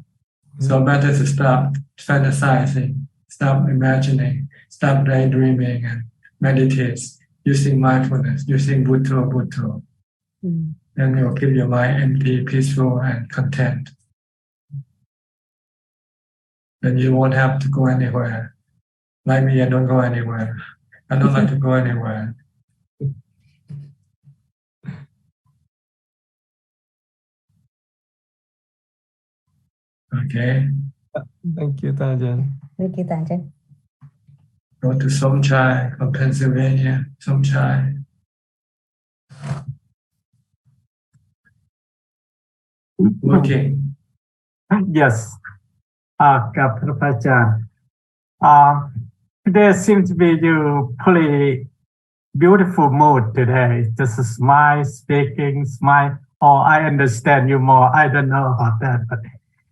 So better to stop fantasizing, stop imagining, stop daydreaming, and meditate using mindfulness, using Bhutto. Then it will keep your mind empty, peaceful, and content. Then you won't have to go anywhere. Like me, I don't go anywhere. I don't like to go anywhere. Okay. Thank you, Ajahn. Thank you, Ajahn. Go to Suchart from Pennsylvania. Suchart. Working. Yes. Professor. Today seems to be you pretty beautiful mood today. Just a smile, speaking, smile. Oh, I understand you more. I don't know about that, but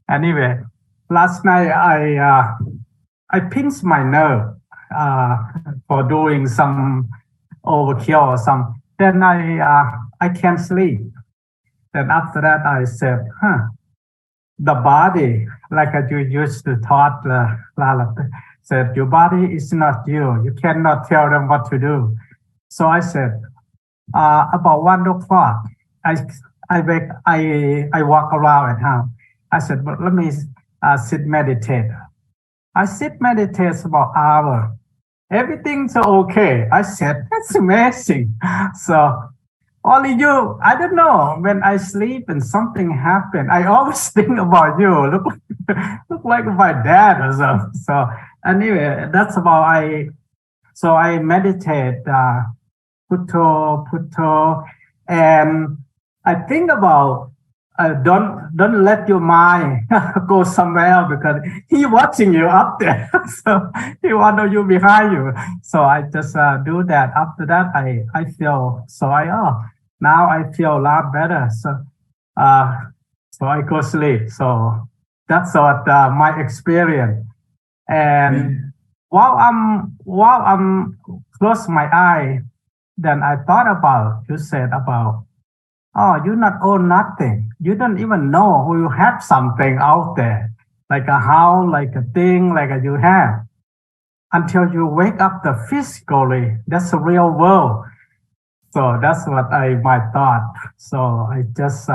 anyway, last night I pinched my nerve for doing some overkill or some. Then I can't sleep. Then after that I said, the body, like you used to taught said, your body is not you. You cannot tell them what to do. So I said, about 1 o'clock, I walk around at home. I said, but let me sit meditate. I sit meditate about an hour. Everything's okay. I said, that's amazing. So only you, I don't know, when I sleep and something happened, I always think about you. Look like my dad or something. So anyway, that's about I meditate, Bhutto, and I think about don't let your mind go somewhere because he watching you up there. So he want you behind you. So I just do that. After that, I feel so now I feel a lot better. So I go sleep. So that's what my experience. And while I'm close my eye, then I thought about you said about, oh, you not own nothing. You don't even know who you have something out there, like a house, like a thing, like you have, until you wake up the physically. That's the real world. So that's what my thought. So I just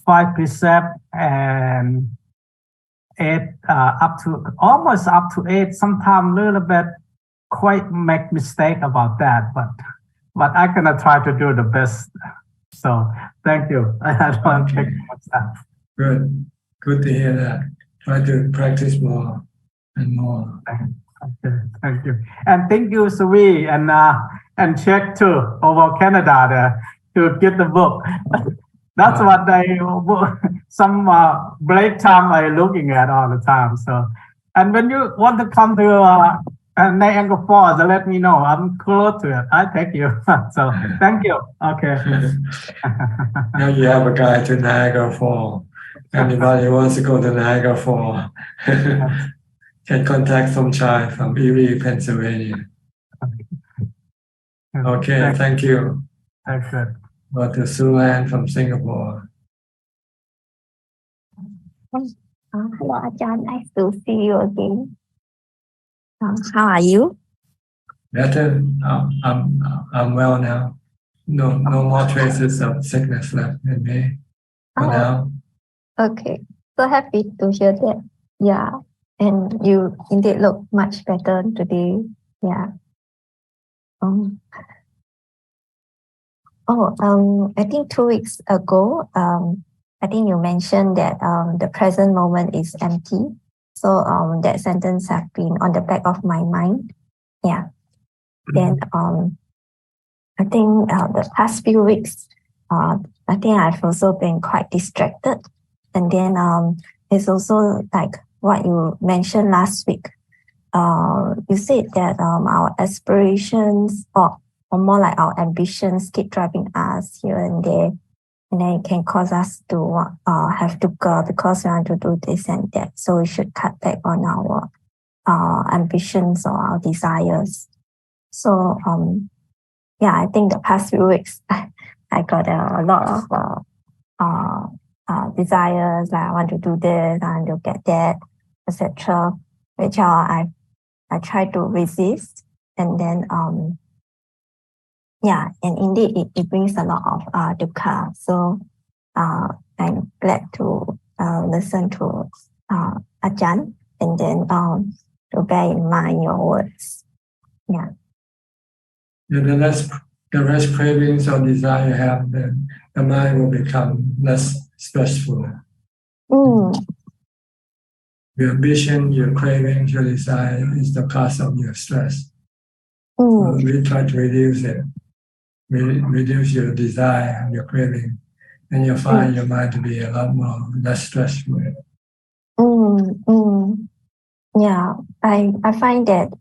five precept and eight up to almost up to eight. Sometimes a little bit quite make mistake about that, but I'm gonna try to do the best. So thank you. I don't take much time. Good to hear that. Try to practice more and more. Thank you. And thank you, Sui, and Czech too, over Canada there, to get the book. That's what some break time I'm looking at all the time. So, and when you want to come to Niagara Falls, let me know. I'm close to it. I take you. So thank you. Okay. Now you have a guide to Niagara Falls. Anybody wants to go to Niagara Falls can contact Suchart from Erie, Pennsylvania. Okay, thank you. Thank you. Go to Sulan from Singapore. Hello, Ajahn. Nice to see you again. How are you? Better. I'm well now. No more traces of sickness left in me for now. Okay. So happy to hear that. Yeah. And you indeed look much better today. Yeah. I think 2 weeks ago, I think you mentioned that the present moment is empty. So that sentence has been on the back of my mind. Yeah. Then I think the past few weeks, I think I've also been quite distracted. And then it's also like what you mentioned last week. You said that our aspirations or more like our ambitions keep driving us here and there. And then it can cause us to have to go because we want to do this and that. So we should cut back on our ambitions or our desires. So I think the past few weeks I got a lot of desires, like I want to do this, I want to get that, etc. Which I try to resist, and then and indeed it brings a lot of dukkha. So I'm glad to listen to Ajahn, and then to bear in mind your words. Yeah. The less cravings or desire you have, then the mind will become less stressful. Your ambition, your cravings, your desire is the cause of your stress. So we try to reduce it. Reduce your desire and your craving, and you'll find your mind to be a lot more less stressful. Yeah, I find that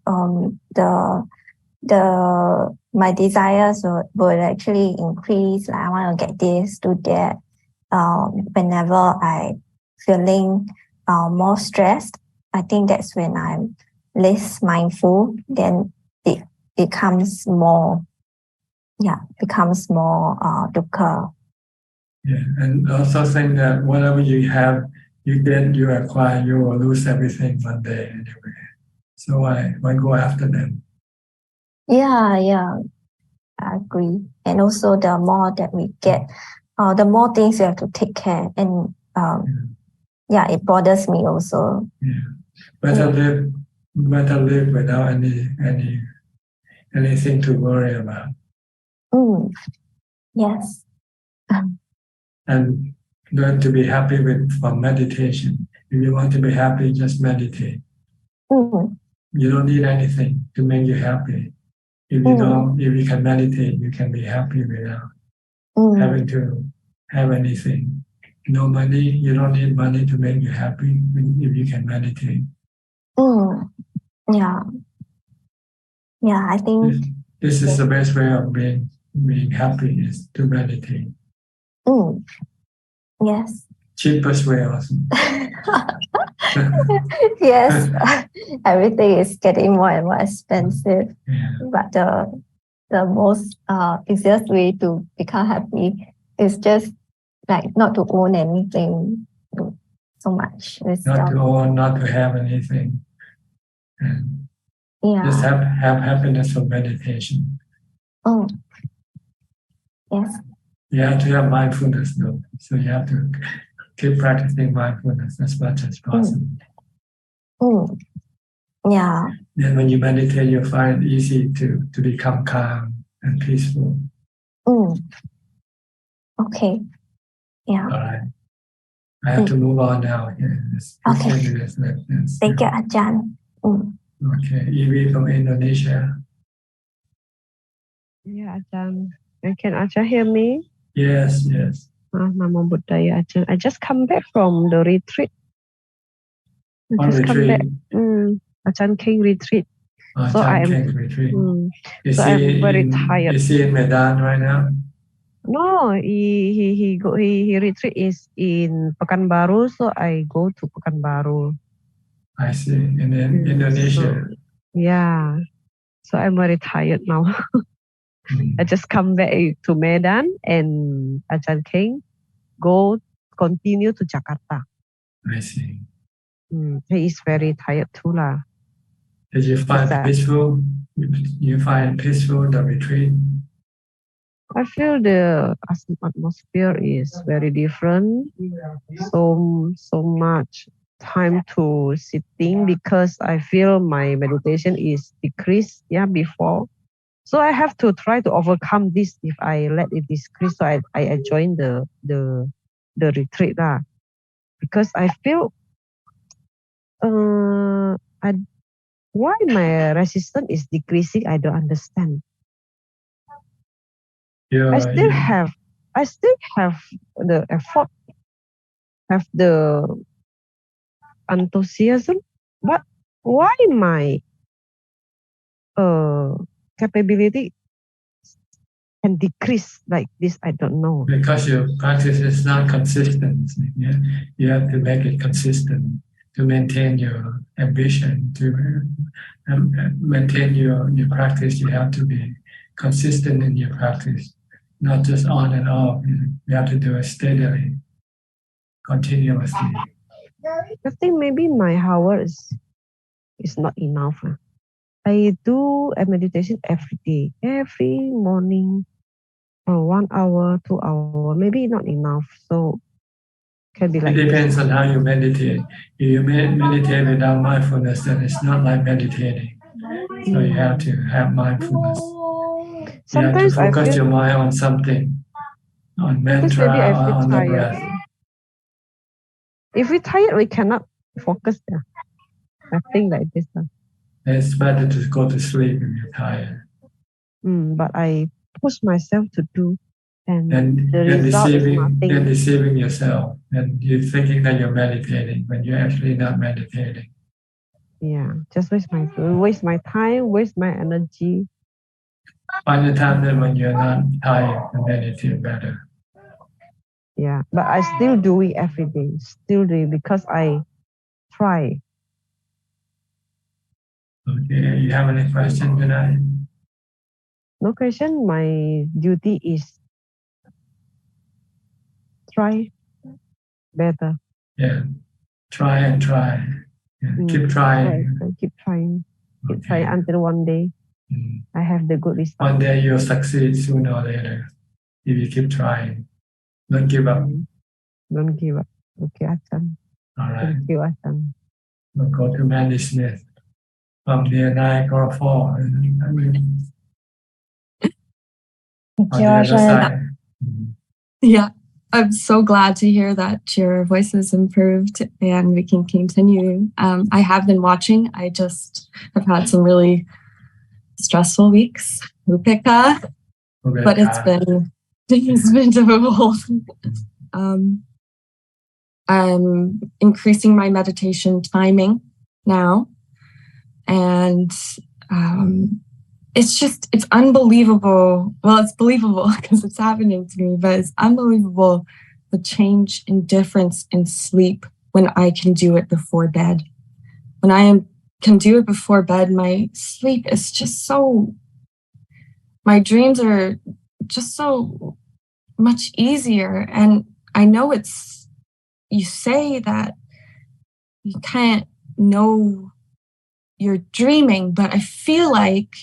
my desires would actually increase. Like I want to get this, do that. Whenever I feeling more stressed, I think that's when I'm less mindful. Then it becomes more. Becomes more dukkha. Yeah, and also think that whatever you have, you acquire, you will lose everything one day anyway. So why go after them? Yeah, I agree. And also, the more that we get, the more things we have to take care. And it bothers me also. Yeah, better live without anything to worry about. Yes. And learn to be happy from meditation. If you want to be happy, just meditate. You don't need anything to make you happy. If you don't, if you can meditate, you can be happy without having to have anything. No money, you don't need money to make you happy if you can meditate. Yeah. Yeah, I think This is the best way of being happy is to meditate. Yes. Cheapest way also. Yes, everything is getting more and more expensive. But the most easiest way to become happy is just like not to own anything so much. It's, not to own, not to have anything. And just have happiness for meditation. Yes. You have to have mindfulness though. So you have to keep practicing mindfulness as much as possible. Yeah. Then when you meditate, you find it easy to become calm and peaceful. Okay. Yeah. All right. I have to move on now. Okay. Thank you, Ajahn. Okay. Evie from Indonesia. Yeah, Ajahn. Can Ajahn hear me? Yes, yes. Namo Buddhaya, Ajahn. I just come back from the retreat. Come back. Ajahn King retreat. So I'm retreat. So I'm very tired. Is he in Medan right now? No, he retreat is in Pekanbaru, so I go to Pekanbaru. I see. And then Indonesia. Yeah. So I'm very tired now. I just come back to Medan and Ajahn King continue to Jakarta. I see. He is very tired too lah. Did you find peaceful? You find peaceful the retreat? I feel the atmosphere is very different. So much time to sitting because I feel my meditation is decreased before. So I have to try to overcome this if I let it decrease. So I join the retreat lah. Because I feel why my resistance is decreasing, I don't understand. I still have the effort, have the enthusiasm, but why my capability can decrease like this? I don't know. Because your practice is not consistent. You have to make it consistent to maintain your ambition, to maintain your practice. You have to be consistent in your practice, not just on and off. You have to do it steadily, continuously. I think maybe my hour is not enough. I do a meditation every day, every morning, 1 hour, 2 hours, maybe not enough. So can be like it depends on how you meditate. If you meditate without mindfulness, then it's not like meditating. So you have to have mindfulness. Sometimes you have to focus your mind on something, on mantra, or on the breath. If we're tired, we cannot focus there. I think like this. It's better to go to sleep if you're tired. But I push myself to do, and the you're result is nothing. You're deceiving yourself, and you're thinking that you're meditating when you're actually not meditating. Yeah, just waste my time, waste my energy. Find the time that when you're not tired to meditate better. Yeah, but I still do it every day. Still do it because I try. Okay, you have any questions tonight? No question. My duty is try better. Yeah, try and try. Yeah, keep trying. Keep trying. Keep trying until one day I have the good result. One day you'll succeed sooner or later if you keep trying. Don't give up. Don't give up. Okay, Ajahn. All right. Thank you, Ajahn. We'll go to Mandy Smith from near Niagara Falls. Thank you, Ajahn. Yeah, I'm so glad to hear that your voice has improved and we can continue. I have been watching. I just have had some really stressful weeks, upeka, but it's been difficult. I'm increasing my meditation timing now, and it's unbelievable. Well, it's believable because it's happening to me, but it's unbelievable the change in difference in sleep when I can do it before bed. When I can do it before bed, my sleep is just my dreams are just so much easier. And I know you say that you can't know you're dreaming, but I feel like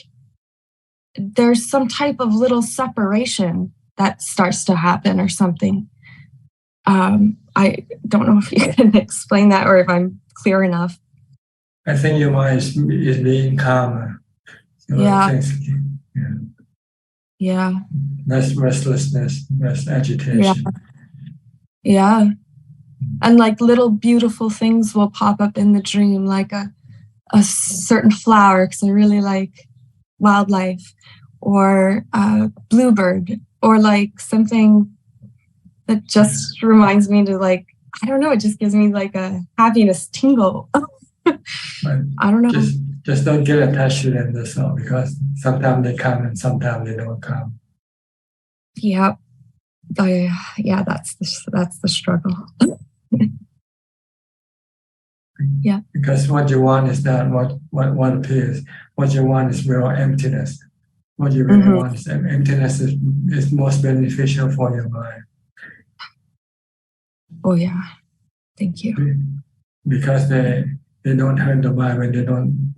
there's some type of little separation that starts to happen or something. I don't know if you can explain that or if I'm clear enough. I think your mind is being calmer. Yeah. Yeah. Less restlessness, less agitation. Yeah. And like little beautiful things will pop up in the dream, like a certain flower, because I really like wildlife, or a bluebird, or like something that just reminds me to like, I don't know, it just gives me like a happiness tingle. I don't know. Just don't get attached to them, that's all, because sometimes they come and sometimes they don't come. Yeah. That's the struggle. Yeah. Because what you want is not what appears. What you want is real emptiness. What you really want is emptiness is most beneficial for your mind. Oh yeah. Thank you. Because they don't hurt the mind when they don't,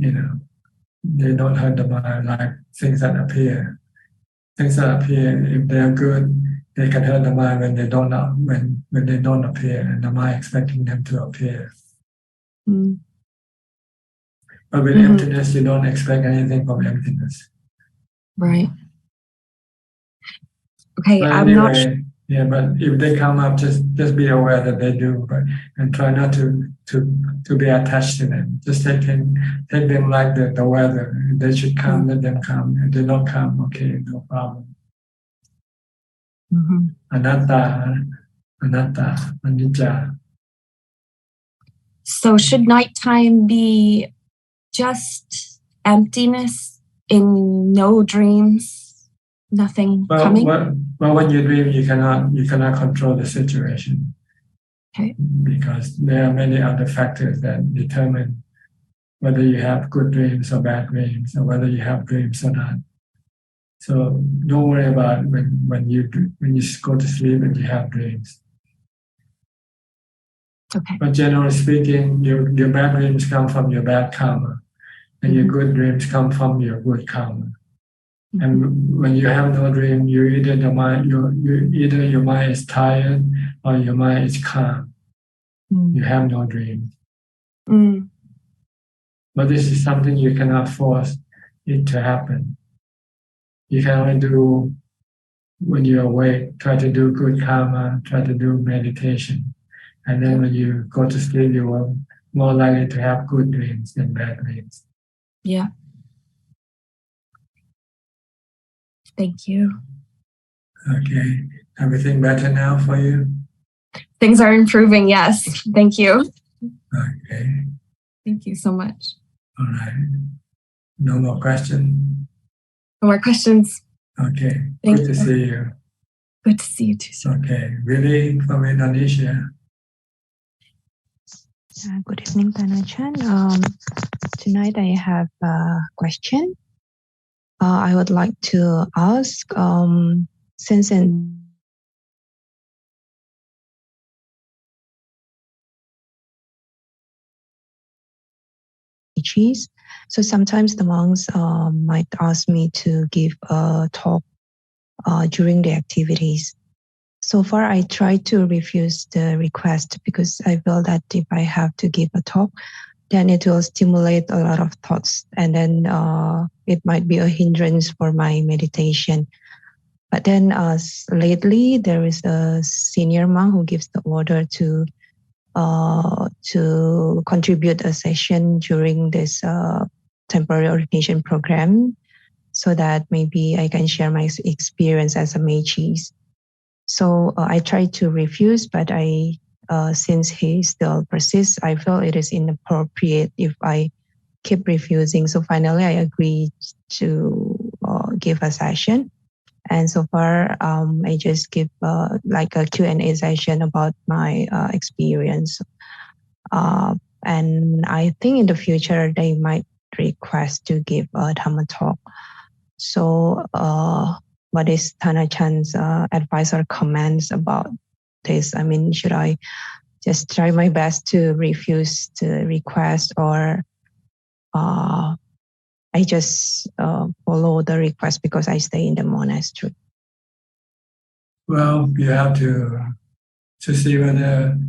they don't hurt the mind like things that appear. Things that appear, if they are good, they can hurt the mind when they don't when they don't appear, and the mind expecting them to appear. But with emptiness, you don't expect anything from emptiness. Right. Okay, but I'm not sure. Yeah, but if they come up, just be aware that they do, and try not to be attached to them. Just take them like the weather. If they should come, let them come. If they don't come, okay, no problem. Anatta, anicca. So should nighttime be just emptiness in no dreams? Nothing coming? Well, when you dream, you cannot control the situation. Okay. Because there are many other factors that determine whether you have good dreams or bad dreams, or whether you have dreams or not. So don't worry about when you go to sleep and you have dreams. Okay. But generally speaking, your bad dreams come from your bad karma, and your good dreams come from your good karma. And when you have no dream, either your mind is tired or your mind is calm. You have no dream. But this is something you cannot force it to happen. You can only do when you're awake. Try to do good karma. Try to do meditation, and then when you go to sleep, you are more likely to have good dreams than bad dreams. Yeah. Thank you. Okay. Everything better now for you? Things are improving, yes. Thank you. Okay. Thank you so much. All right. No more questions? No more questions. Okay. Thank Good to see you. Good to see you too, sir. Okay. Really from Indonesia. Good evening, Ajahn. Tonight I have a question. I would like to ask, since so sometimes the monks might ask me to give a talk during the activities. So far, I try to refuse the request because I feel that if I have to give a talk, then it will stimulate a lot of thoughts, and then it might be a hindrance for my meditation. But then lately, there is a senior monk who gives the order to contribute a session during this temporary orientation program. so that maybe I can share my experience as a Meiji. So I tried to refuse, but since he still persists, I feel it is inappropriate if I keep refusing. So finally, I agreed to give a session. And so far, I just give like a Q&A session about my experience. And I think in the future, they might request to give a Dhamma talk. So what is Thanachan's advice or comments about this? I mean, should I just try my best to refuse the request, or I just follow the request because I stay in the monastery? Well, you have to see whether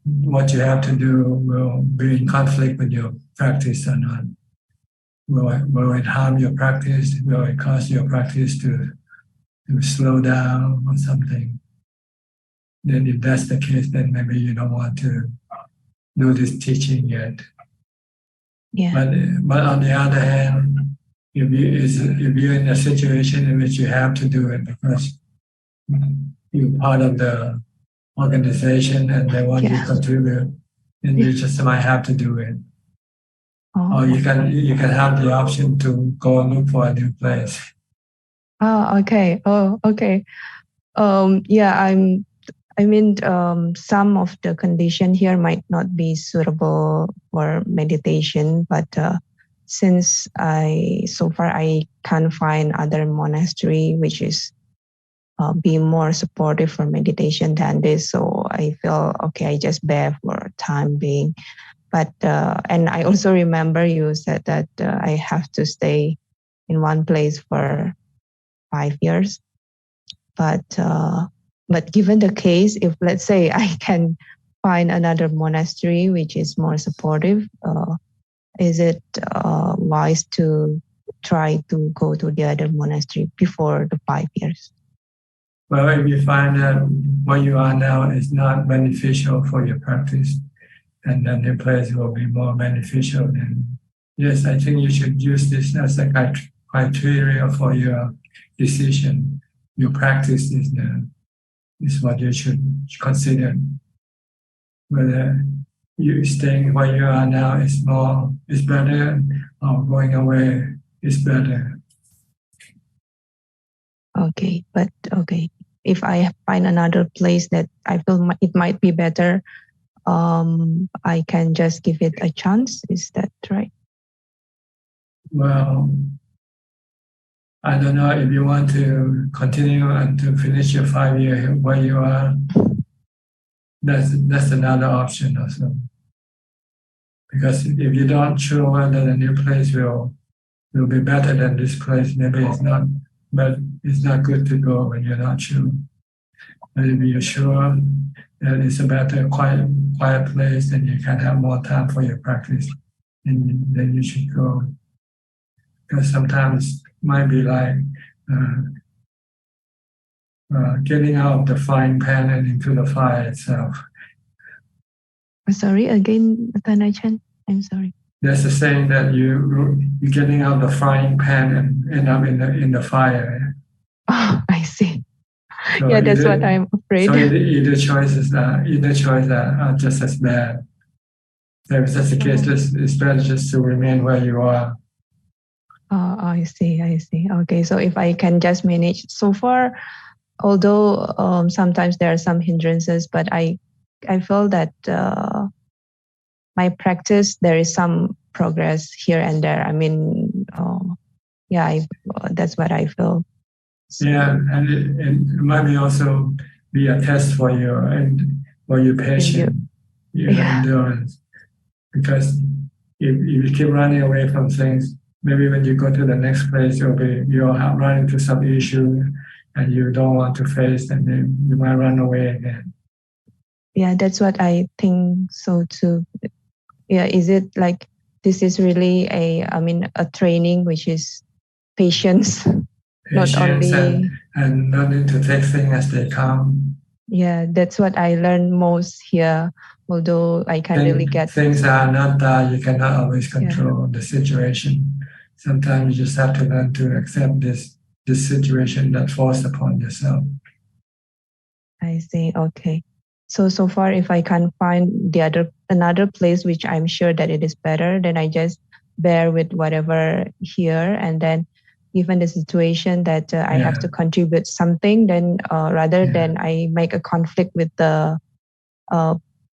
what you have to do will be in conflict with your practice or not. Will it harm your practice? Will it cause your practice to slow down or something? Then if that's the case, then maybe you don't want to do this teaching yet. Yeah. But on the other hand, if you're in a situation in which you have to do it because you're part of the organization and they want you to contribute, then you just might have to do it. Or you can have the option to go and look for a new place. Oh, okay. Oh, okay. Yeah, I mean, some of the condition here might not be suitable for meditation, but since so far I can't find other monastery which is be more supportive for meditation than this, so I feel okay. I just bear for time being. But and I also remember you said that I have to stay in one place for 5 years. But given the case, if let's say I can find another monastery which is more supportive, is it wise to try to go to the other monastery before the 5 years? Well, if you find that where you are now is not beneficial for your practice, and then the place will be more beneficial, then yes, I think you should use this as a criteria for your decision. Your practice is what you should consider. Whether you staying where you are now is better, or going away is better. Okay, but okay. If I find another place that I feel it might be better, I can just give it a chance. Is that right? Well, I don't know if you want to continue and to finish your 5 year where you are. That's another option also. Because if you don't sure whether the new place will be better than this place, maybe it's not. But it's not good to go when you're not sure. But if you're sure that it's a better, quiet place, and you can have more time for your practice, then you should go. Because sometimes it might be like getting out of the frying pan and into the fire itself. Sorry, again, Thanachan. I'm sorry. There's a saying that you're getting out of the frying pan and end up in the fire. Oh, I see. So yeah, that's what I'm afraid. So either choice are just as bad. So if that's the case, it's better just to remain where you are. Oh, I see. Okay, so if I can just manage so far, although sometimes there are some hindrances, but I feel that my practice, there is some progress here and there. I mean, that's what I feel. So, yeah, and it might also be a test for your patience, your endurance. Because if you keep running away from things, maybe when you go to the next place, you'll run into some issue and you don't want to face, and then you might run away again. Yeah, that's what I think so too. Yeah, is it like this is really a training which is patience not only and learning to take things as they come. Yeah, that's what I learned most here. Although I can't really get things are not that you cannot always control the situation. sometimes you just have to learn to accept this situation that falls upon yourself. I see. Okay. So far, if I can't find another place which I'm sure that it is better, then I just bear with whatever here, and then given the situation that I have to contribute something, then rather than I make a conflict with the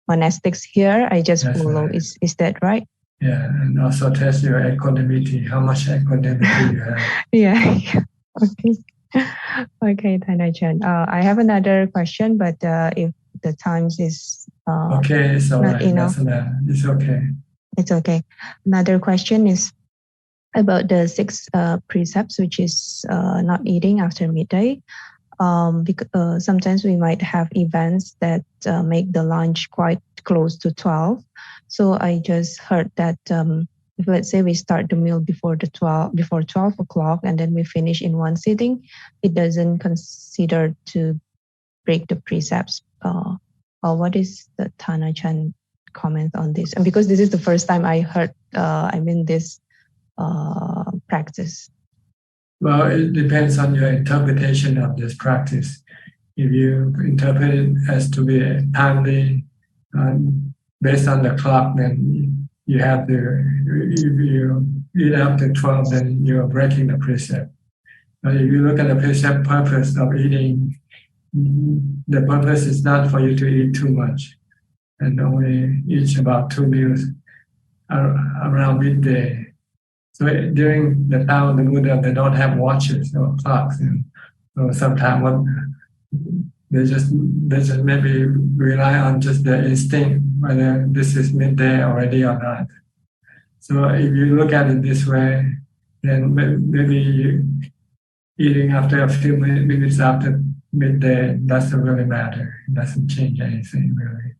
monastics here, I just follow. Right. Is that right? Yeah, and also test your equanimity, how much equanimity you have. Yeah. Okay. Okay, Thanajan. I have another question, but if the time is okay, it's all not right. enough, It's okay. It's okay. Another question is about the 6 precepts, which is not eating after midday. Because sometimes we might have events that make the lunch quite close to 12. So I just heard that if let's say we start the meal before 12 o'clock and then we finish in one sitting, it doesn't consider to break the precepts. What is the Thanajan comment on this? And because this is the first time I heard, this practice. Well, it depends on your interpretation of this practice. If you interpret it as to be timely, based on the clock, then you have to, if you eat after 12, then you are breaking the precept. But if you look at the precept purpose of eating, the purpose is not for you to eat too much and only eat about 2 meals around midday. So during the time of the Buddha, they don't have watches or clocks. So sometimes they just maybe rely on just their instinct, whether this is midday already or not. So if you look at it this way, then maybe eating after a few minutes after midday doesn't really matter. It doesn't change anything really.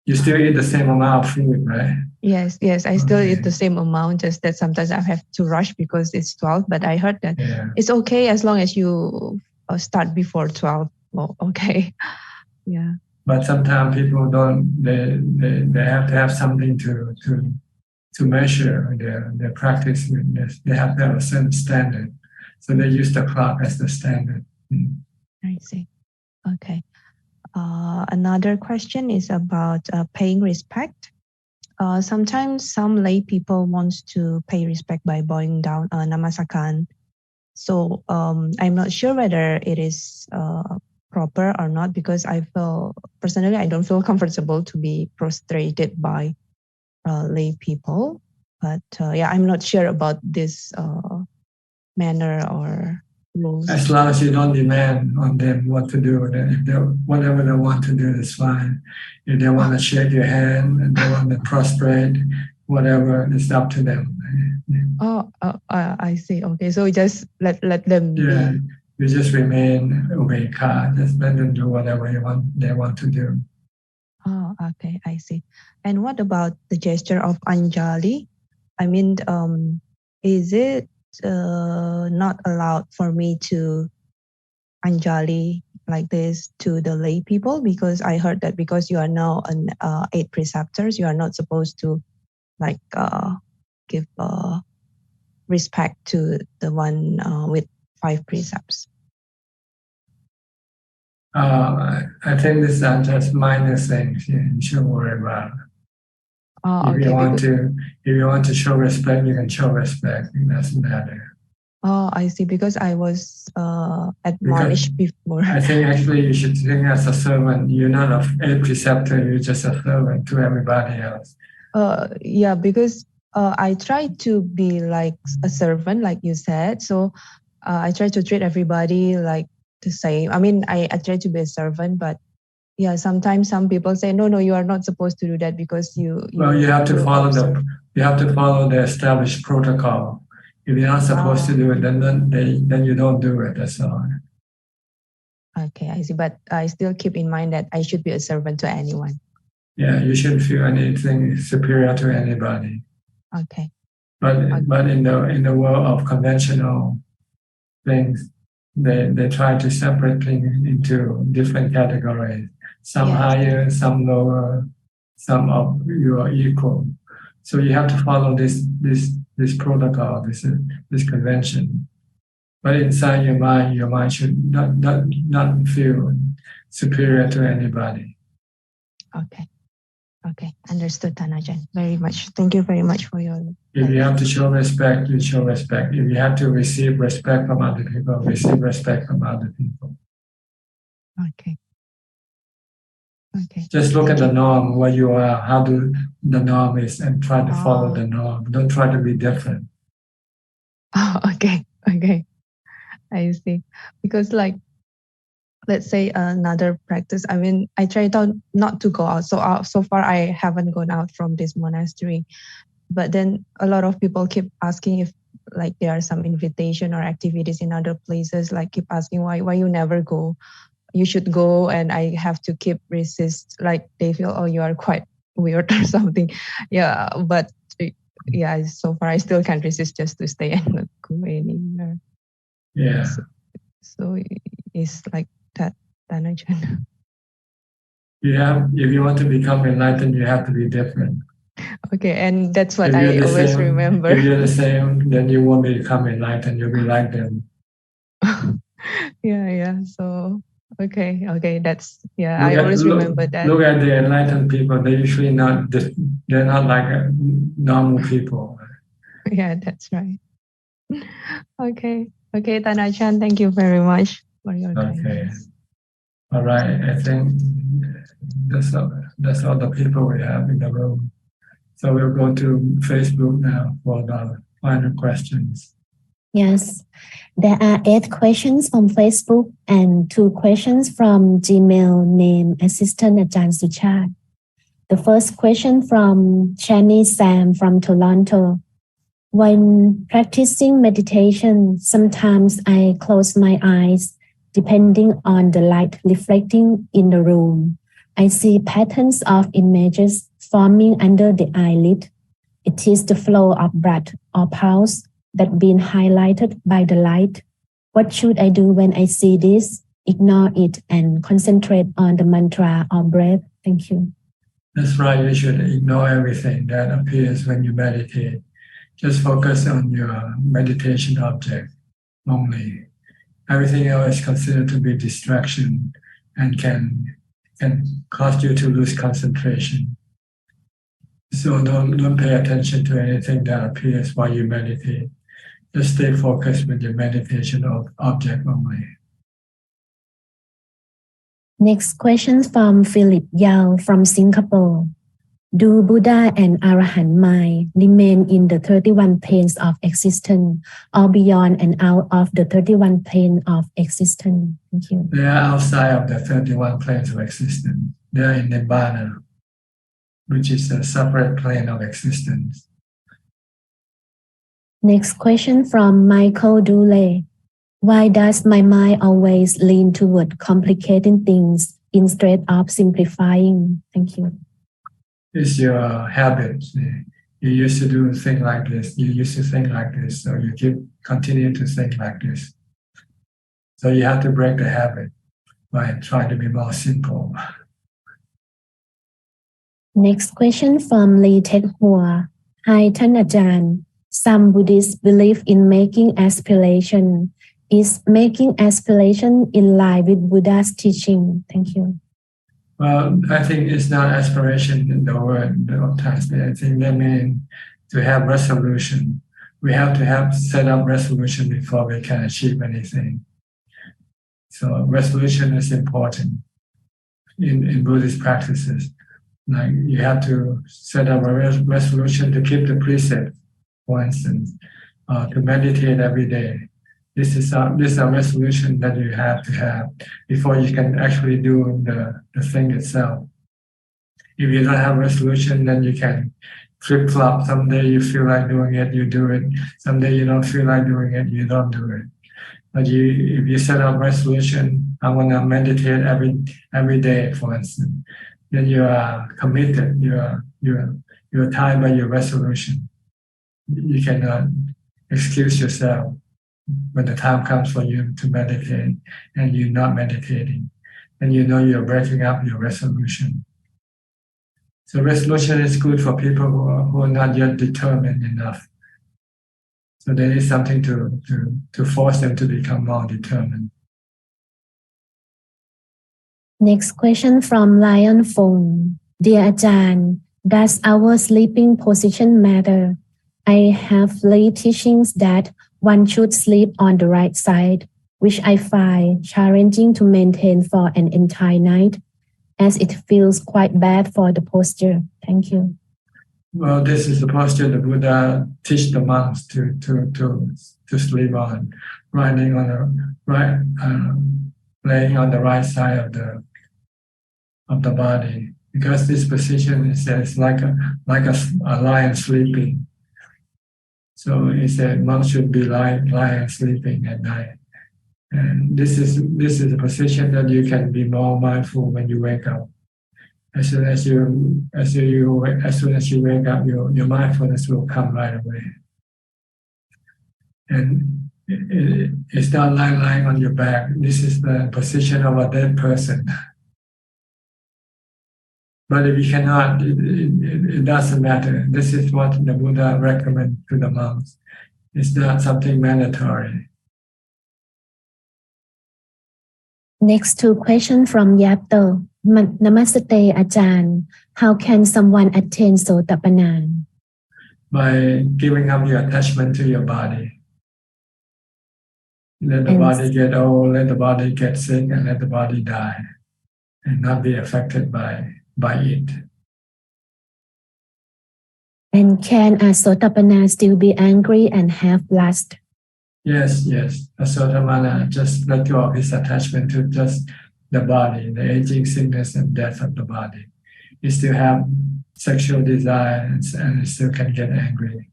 You still eat the same amount of food, right? Yes, I still eat the same amount, just that sometimes I have to rush because it's 12, but I heard that it's okay as long as you start before 12. Oh, okay. Yeah. But sometimes people they have to have something to measure their practice with this. They have to have a certain standard. So they use the clock as the standard. I see. Okay. Another question is about paying respect. Sometimes some lay people wants to pay respect by bowing down namasakan. So I'm not sure whether it is proper or not, because I don't feel comfortable to be prostrated by lay people. But I'm not sure about this manner or rules. As long as you don't demand on them what to do, whatever they want to do is fine. If they want to shake your hand and they want to prostrate, whatever, it's up to them. I see. Okay, so just let them. Yeah, you just remain ubeka. Just let them do whatever they want to do. Oh, okay, I see. And what about the gesture of Anjali? Is it not allowed for me to Anjali like this to the lay people? Because I heard that because you are now an 8 preceptors, you are not supposed to give respect to the one with 5 precepts. I think these are just minor things. You shouldn't worry about it. If you want to show respect, you can show respect. It doesn't matter. Oh, I see. Because I was admonished before. I think actually you should think as a servant. You're not a preceptor. You're just a servant to everybody else. Yeah, because I try to be like a servant, like you said. So I try to treat everybody like the same. I try to be a servant, but yeah, sometimes some people say, no, you are not supposed to do that because you have to follow the established protocol. If you're not supposed to do it, then you don't do it. That's all. Okay, I see. But I still keep in mind that I should be a servant to anyone. Yeah, you shouldn't feel anything superior to anybody. Okay. But in the world of conventional things, they try to separate things into different categories. Some higher, some lower, some of you are equal. So you have to follow this this protocol, this convention. But inside your mind should not feel superior to anybody. Okay. Okay, understood, Thanajan. Very much. Thank you very much for your. If you have to show respect, you show respect. If you have to receive respect from other people, receive respect from other people. Okay. Okay. Just look at the norm, where you are, how the norm is, and try to follow the norm. Don't try to be different. Oh, okay. Okay. I see. Because like, let's say another practice. I mean, I try not to go out. So far, I haven't gone out from this monastery. But then a lot of people keep asking if like there are some invitation or activities in other places. Like keep asking why you never go. You should go, and I have to keep resist. Like they feel, oh, you are quite weird or something. Yeah, but yeah, so far I still can't resist just to stay and not go anywhere. Yeah. So it's like that, Thanajan. If you want to become enlightened, you have to be different. Okay, and that's what I always remember. If you're the same, then you won't become enlightened. You'll be like them. Yeah. So okay. That's I always remember that. Look at the enlightened people. They're usually they're not like normal people. Yeah, that's right. Okay, Thanajan, thank you very much for your kindness. All right. I think that's all the people we have in the room. So we'll go to Facebook now for the final questions. Yes, there are 8 questions from Facebook and 2 questions from Gmail named Assistant Ajahn Suchart. The first question from Shani Sam from Toronto. When practicing meditation, sometimes I close my eyes depending on the light reflecting in the room. I see patterns of images forming under the eyelid. It is the flow of breath or pulse that been highlighted by the light. What should I do when I see this? Ignore it and concentrate on the mantra or breath. Thank you. That's right. You should ignore everything that appears when you meditate. Just focus on your meditation object only. Everything else is considered to be distraction and can cause you to lose concentration. So don't pay attention to anything that appears while you meditate. Just stay focused with your meditation object only. Next question from Philip Yao from Singapore. Do Buddha and Arahant mind remain in the 31 planes of existence or beyond and out of the 31 planes of existence? Thank you. They are outside of the 31 planes of existence. They are in Nibbana, which is a separate plane of existence. Next question from Michael Dule. Why does my mind always lean toward complicating things instead of simplifying? Thank you. It's your habit. You used to do things like this. You used to think like this. So you continue to think like this. So you have to break the habit by trying to be more simple. Next question from Lee Tek Hua. Hi, Thanajan. Some Buddhists believe in making aspiration. Is making aspiration in line with Buddha's teaching? Thank you. Well, I think it's not aspiration in the word, I think they mean to have resolution. We have to set up resolution before we can achieve anything. So resolution is important in Buddhist practices. Like you have to set up a resolution to keep the precept, for instance, to meditate every day. This is a resolution that you have to have before you can actually do the thing itself. If you don't have resolution, then you can flip-flop. Someday you feel like doing it, you do it. Someday you don't feel like doing it, you don't do it. But if you set up resolution, I want to meditate every day, for instance, then you are committed. You're tied by your resolution. You cannot excuse yourself when the time comes for you to meditate and you're not meditating, and you know you're breaking up your resolution. So resolution is good for people who are not yet determined enough So there is something to force them to become more determined. Next question from Lion Phone. Dear Ajahn, does our sleeping position matter? I have lay teachings that one should sleep on the right side, which I find challenging to maintain for an entire night, as it feels quite bad for the posture. Thank you. Well, this is the posture the Buddha teach the monks to sleep on, laying on the right side of the body, because this position is like a lion sleeping. So it said monks should be lion sleeping at night, and this is a position that you can be more mindful when you wake up. As soon as you wake up, your mindfulness will come right away. And it's not like lying on your back. This is the position of a dead person. But if you cannot, it doesn't matter. This is what the Buddha recommends to the monks. It's not something mandatory. Next two questions from Yato. Namaste Ajahn. How can someone attain Sotapanna? By giving up your attachment to your body. Let the body get old, let the body get sick, and let the body die, and not be affected by it. And can a Sotapanna still be angry and have lust? Yes. A Sotapanna just let go of his attachment to just the body, the aging, sickness, and death of the body. You still have sexual desires and you still can get angry.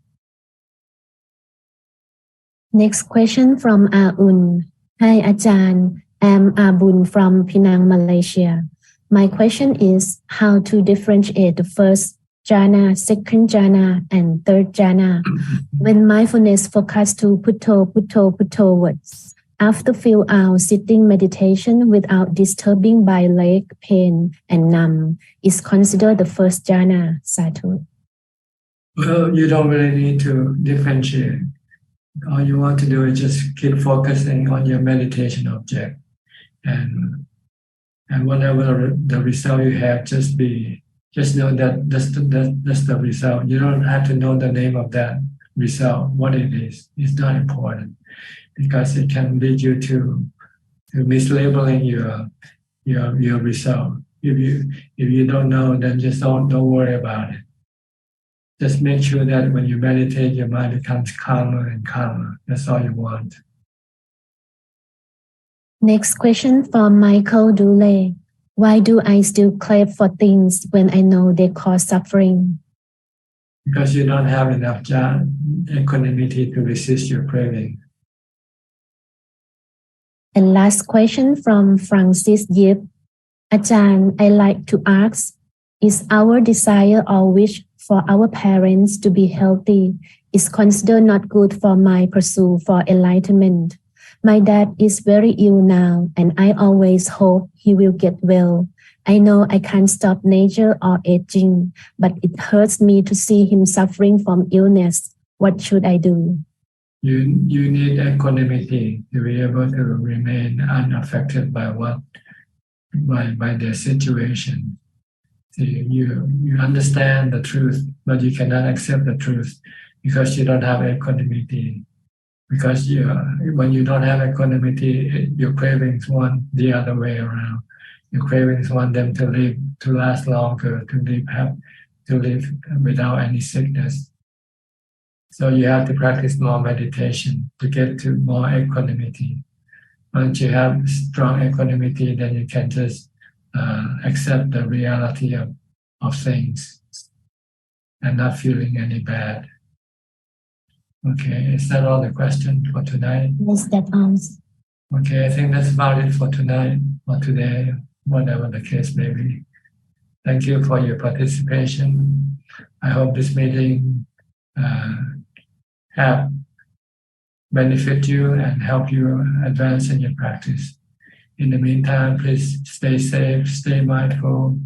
Next question from Aun. Hi Ajahn, I'm Abun from Penang, Malaysia. My question is how to differentiate the first jhana, second jhana, and third jhana when mindfulness focus to putto words. After few hours sitting meditation without disturbing by leg pain and numb is considered the first jhana. Sadhu. Well, you don't really need to differentiate. All you want to do is just keep focusing on your meditation object, and whatever the result you have, just know that that's the result. You don't have to know the name of that result, what it is. It's not important, because it can lead you to mislabeling your result. If you don't know, then just don't worry about it. Just make sure that when you meditate, your mind becomes calmer and calmer. That's all you want. Next question from Michael Dule. Why do I still crave for things when I know they cause suffering? Because you don't have enough equanimity to resist your craving. And last question from Francis Yip. Ajahn, I like to ask, is our desire or wish for our parents to be healthy is considered not good for my pursuit for enlightenment? My dad is very ill now, and I always hope he will get well. I know I can't stop nature or aging, but it hurts me to see him suffering from illness. What should I do? You need equanimity to be able to remain unaffected by their situation. So you understand the truth, but you cannot accept the truth because you don't have equanimity. Because when you don't have equanimity, your cravings want the other way around. Your cravings want them to last longer, to live without any sickness. So you have to practice more meditation to get to more equanimity. Once you have strong equanimity, then you can just accept the reality of things and not feeling any bad. Okay, is that all the questions for tonight? Yes, that answers. Okay, I think that's about it for tonight or today, whatever the case may be. Thank you for your participation. I hope this meeting have benefit you and help you advance in your practice. In the meantime, please stay safe, stay mindful,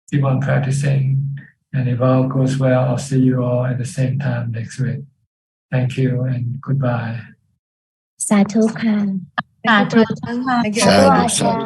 keep on practicing, and if all goes well, I'll see you all at the same time next week. Thank you and goodbye. สาธุค่ะ Thank you, Prajang. Thank you, Sadhu, everyone. sadhu.